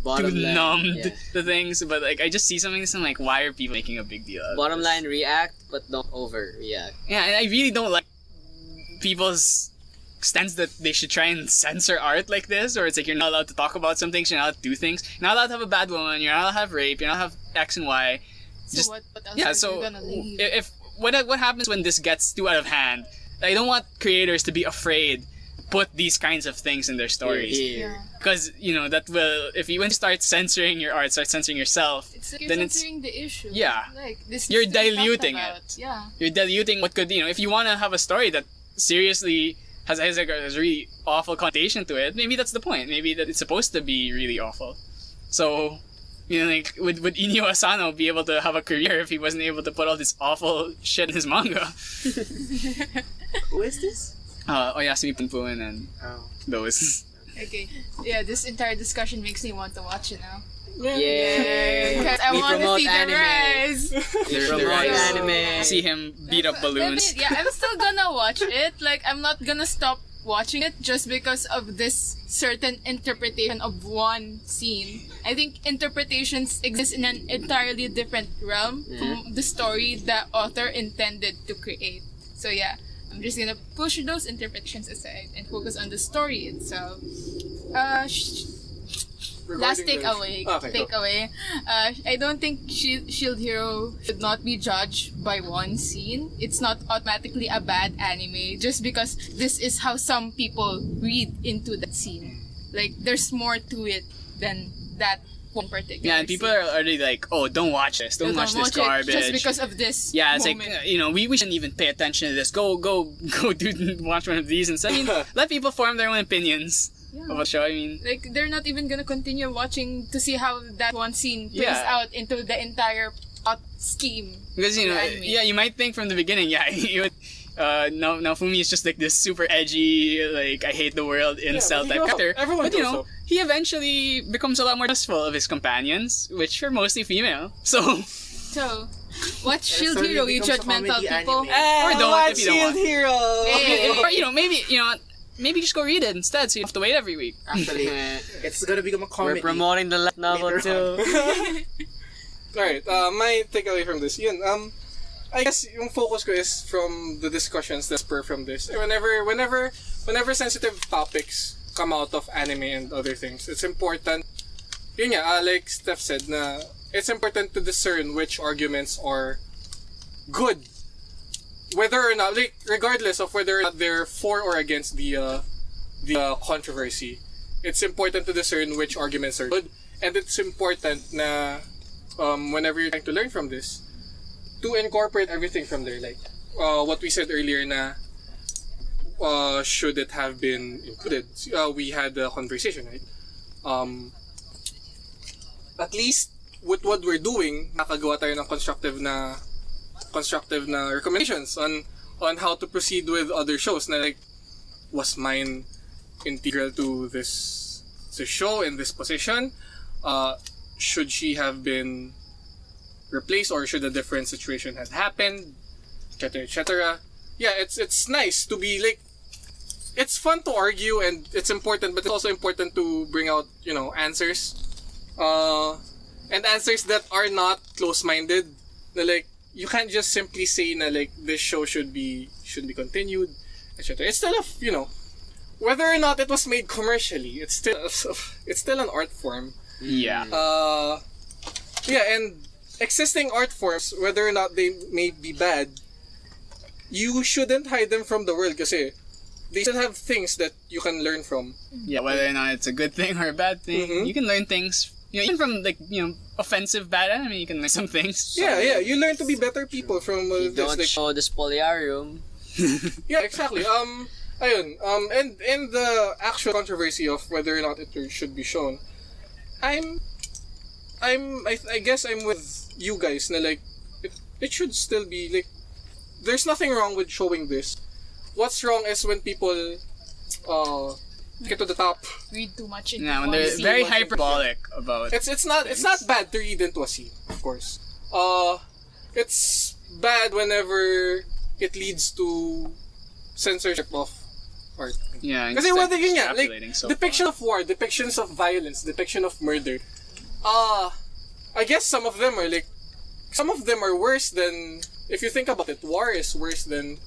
Bottom too line, numbed yeah. to things, but like I just see something and I'm like, why are people making a big deal out of Bottom this? line, react, but don't overreact. Yeah, and I really don't like people's stance that they should try and censor art like this, or it's like you're not allowed to talk about some things, you're not allowed to do things, you're not allowed to have a bad woman, you're not allowed to have rape, you're not allowed to have X and Y. Just- what else yeah, are so you gonna leave? if what happens when this gets too out of hand? I don't want creators to be afraid put these kinds of things in their stories. Here. Yeah. Because, that will, if you start censoring your art, start censoring yourself, It's like you're then it's, censoring the issue. Yeah. Like, this You're needs to be talked diluting about. it. Yeah. you're diluting what could, if you want to have a story that seriously has like a really awful connotation to it, maybe that's the point. Maybe that it's supposed to be really awful. So, like, would Inyo Asano be able to have a career if he wasn't able to put all this awful shit in his manga? Who is this? Oyasumi Punpun and Oh. those. Okay. Yeah, this entire discussion makes me want to watch it now. Yay! Because I We want to promote see anime. the rise. We promote rise. anime. See him beat up balloons. Yeah, I'm still gonna watch it. Like, I'm not gonna stop watching it just because of this certain interpretation of one scene. I think interpretations exist in an entirely different realm from the story the author intended to create. So yeah, I'm just gonna push those interpretations aside and focus on the story itself. Last takeaway. I don't think Shield Hero should not be judged by one scene. It's not automatically a bad anime just because this is how some people read into that scene. Like, there's more to it than that one particular Yeah, and people scene. are already like, oh, don't watch this. Don't watch this it garbage. just because of this Yeah, it's moment. like, we shouldn't even pay attention to this. Go, watch one of these instead. I mean, let people form their own opinions of a show. I mean, Like, they're not even gonna continue watching to see how that one scene plays Yeah. out into the entire plot scheme. because, of the anime. you might think from the beginning, now Fumi is just like this super edgy, like, I hate the world incel type character. Everyone But, goes so. he eventually becomes a lot more trustful of his companions, which are mostly female. So, So, watch Shield suddenly Hero, you becomes a judgmental comedy people. anime. or don't if you don't want. Hero. Hey. Or, maybe just go read it instead, so you don't have to wait every week. Actually, it's gonna become a comedy. We're promoting the light novel Later too. Alright, my takeaway from this, I guess yung focus ko is from the discussions that spur from this. Whenever sensitive topics come out of anime and other things, it's important, like Steph said, na it's important to discern which arguments are good. Whether or not, like, regardless of whether or not they're for or against the controversy, it's important to discern which arguments are good. And it's important na whenever you're trying to learn from this, to incorporate everything from there. Like, what we said earlier na, should it have been included? We had a conversation, right? At least, with what we're doing, nakagawa tayo ng constructive na recommendations on how to proceed with other shows. Na, like, was mine integral to this show in this position? Should she have been replaced, or should a different situation have happened, etc., etc. Yeah, it's nice to be like, it's fun to argue and it's important, but it's also important to bring out answers, and answers that are not close-minded. Na, like, you can't just simply say na, like, this show should be continued, etc. It's still whether or not it was made commercially, it's still an art form. Yeah. And existing art forms, whether or not they may be bad, you shouldn't hide them from the world kasi they still have things that you can learn from. Yeah, whether or not it's a good thing or a bad thing, you can learn things. Even from, like, offensive bad anime, you can learn some things. Yeah, you learn to be better people from You this. don't Like, show the spoliarium. yeah, exactly. And the actual controversy of whether or not it should be shown, I guess I'm with you guys na, like, it should still be, like, there's nothing wrong with showing this. What's wrong is when people get to the top. Read too much into Yeah, when one they're scene. very hyperbolic about. It's not bad to read into a scene, of course. It's bad whenever it leads to censorship of art. Yeah, Kasi what yun nga, like, extrapolating so depiction of war, depictions of violence, depiction of murder. I guess some of them are worse than, if you think about it, war is worse than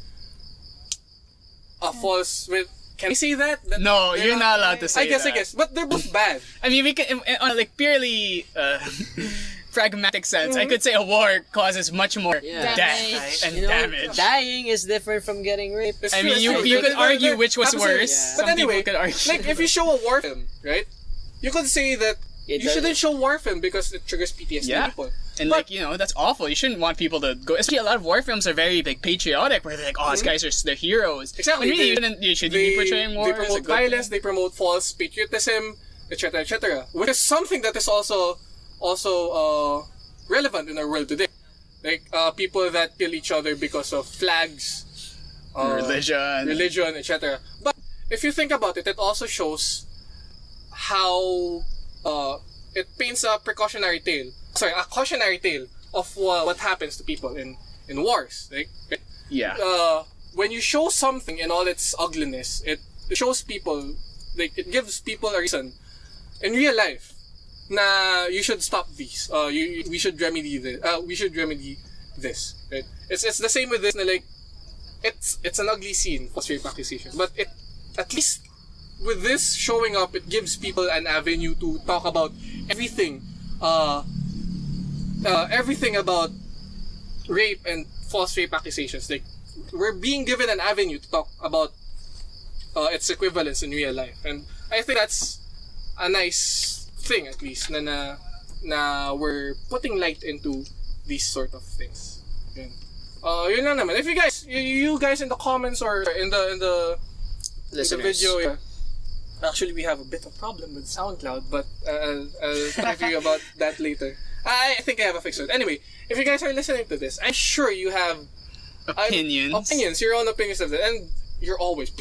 a false. Can I say that? No, you're not allowed to say I guess, that. but they're both bad. I mean, we can on, like, purely pragmatic sense, I could say a war causes much more Yeah. death and You know, damage. dying is different from getting raped. It's I true, mean, it's you, true. you could There- argue there- which was absolutely. worse. Yeah. Some But anyway, people could argue. like if you show a war film, right? You could say that It you does- shouldn't show war film because it triggers PTSD in Yeah. people. And But- like, you know, that's awful. You shouldn't want people to go. Especially a lot of war films are very like patriotic, where they're like, "Oh, these guys are the heroes." Exactly. When really, They- you shouldn't. You should be portraying war. They as a promote good violence. thing. They promote false patriotism, etc., etc. Which is something that is also relevant in our world today. Like people that kill each other because of flags, religion, etc. But if you think about it, it also shows how it paints a cautionary tale of what happens to people in wars. Like, Yeah. when you show something in all its ugliness, it shows people, like it gives people a reason in real life na you should stop these. We should remedy this. We should remedy this. Right? It's the same with this. Na like it's an ugly scene for rape accusation, but it at least with this showing up, it gives people an avenue to talk about everything. Everything about rape and false rape accusations. Like we're being given an avenue to talk about its equivalence in real life, and I think that's a nice thing, at least na we're putting light into these sort of things. Yun. Yun lang naman. If you guys in the comments or in the video, yeah. Actually, we have a bit of problem with SoundCloud, but I'll talk to you about that later. I think I have a fix for it. Anyway, if you guys are listening to this, I'm sure you have Opinions. your own opinions of it, and you're always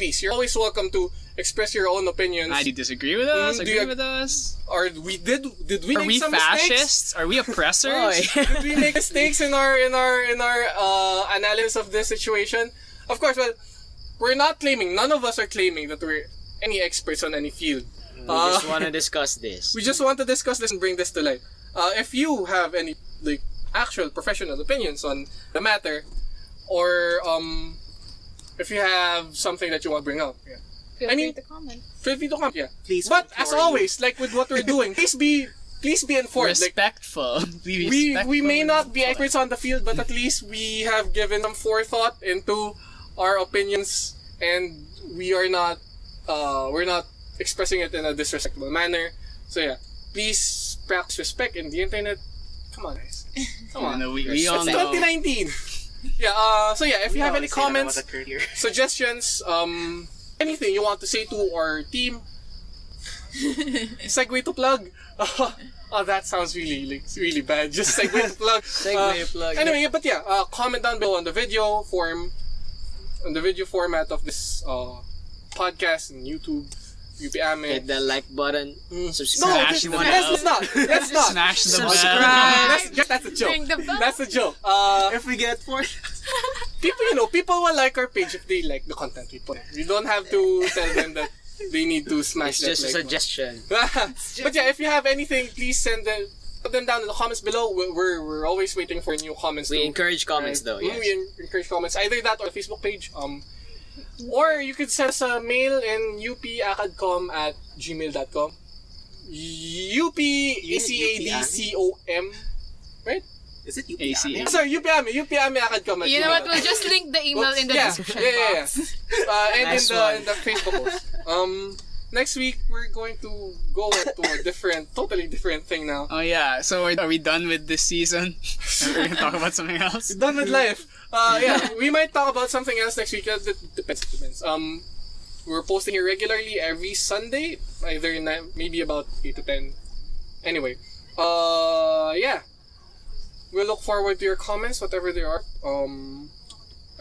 welcome to express your own opinions. Do you disagree with us? Do you Agree with us? Or did we Are make we some mistakes? fascists? Are we oppressors? Oy. Did we make mistakes in our analysis of this situation? Of course, well, we're not claiming. None of us are claiming that we're any experts on any field. We just want to discuss this. We just want to discuss this and bring this to light. If you have any like actual professional opinions on the matter, or if you have something that you want to bring up, yeah. Feel I free mean- to comment. Feel free to come, yeah. Please, But we as implore you. always, like with what we're doing, please be informed. Like, Respectful. Be we respectful may and not be polite. experts on the field, but at least we have given some forethought into our opinions, and we're not expressing it in a disrespectful manner. So yeah, please practice respect in the internet. Come on, guys. Come on. No, we all It's know. 2019. Yeah. So yeah, if you have any comments, What occurred here. suggestions, anything you want to say to our team, segue to plug. Oh, that sounds really bad. Just segue to plug. Segue plug. Anyway, but yeah, comment down below on the video format of this podcast and YouTube, UP AME. Hit the like button. No, Subscribe. Smash the bell. let's not. Smash the Subscribe. bell. That's a joke. Ring the bell. That's a joke. If we get 4, People will like our page if they like the content we put. You don't have to tell them that they need to smash It's just a that like suggestion. button. But yeah, if you have anything, please put them down in the comments below. We're always waiting for new comments. We to- encourage comments though. Yes. We encourage comments, either that or Facebook page. Or you could send us a mail in upameacadcom at gmail.com. UPACADCOM, right? is it UP AC. AME? Sorry, upameacadcom at You know what? gmail.com. We'll just link the email in the Yeah, description yeah. box. And Nice in one. the Facebook post. Next week we're going to go to a totally different thing now. Oh yeah. So are we done with this season? Are we gonna talk about something else? Done with life. Yeah, we might talk about something else next week. It depends. We're posting here regularly every Sunday, either maybe about 8 to 10. Anyway, yeah. We'll look forward to your comments, whatever they are.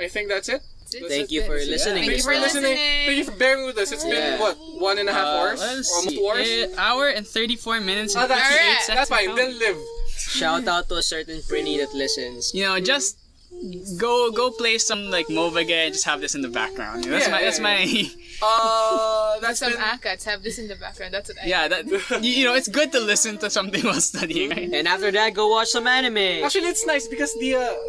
I think that's it. Thank you for listening. Thank you for listening. Thank you for bearing with us. It's been, what, 1.5 hours? Let's Almost see. 2 hours? Hour and 34 minutes and That's, 58 Alright. seconds. that's fine. They'll live. Shout out to a certain pretty that listens. You know, just go play some like MOBA game. Just have this in the background. You know, that's my That's Some been... ACATs have this in the background. That's what I yeah. That you know, it's good to listen to something while studying. Right? And after that, go watch some anime. Actually, it's nice because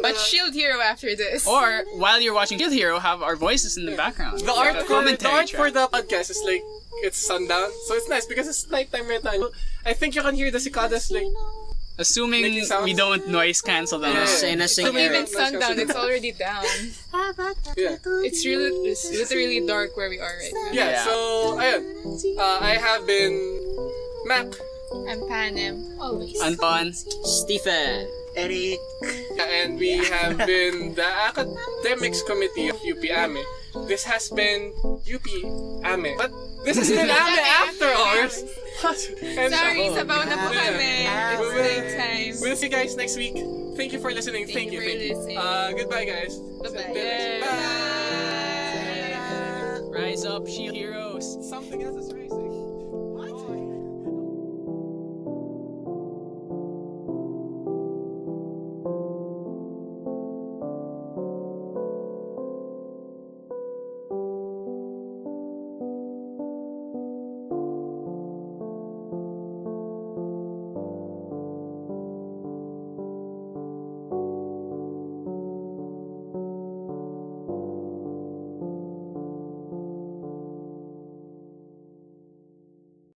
But Shield Hero after this. Or while you're watching Guild Hero, have our voices in the background. the art, Like a for, the commentary art for track. the podcast is like, it's sundown. So it's nice because it's nighttime right now. I think you can hear the cicadas like Assuming Making sounds? we don't noise cancel them. Yeah. out. In a sing From even Let's go sundown, sit it's already down. Yeah. It's literally dark where we are right now. Yeah, Yeah. so, ayun. I have been Mac. I'm Panem, always. Anton, Stephen. Eric. And we have been the Academics Committee of UP AME. This has been UP AME. But this has been AME After Hours. And Sorry, sabaw na po kami. It's We'll- night time. We'll see you guys next week. Thank you for listening. Thank you for listening. Goodbye, guys. Bye-bye. Until next- Bye. rise up, shield heroes. Something else is right.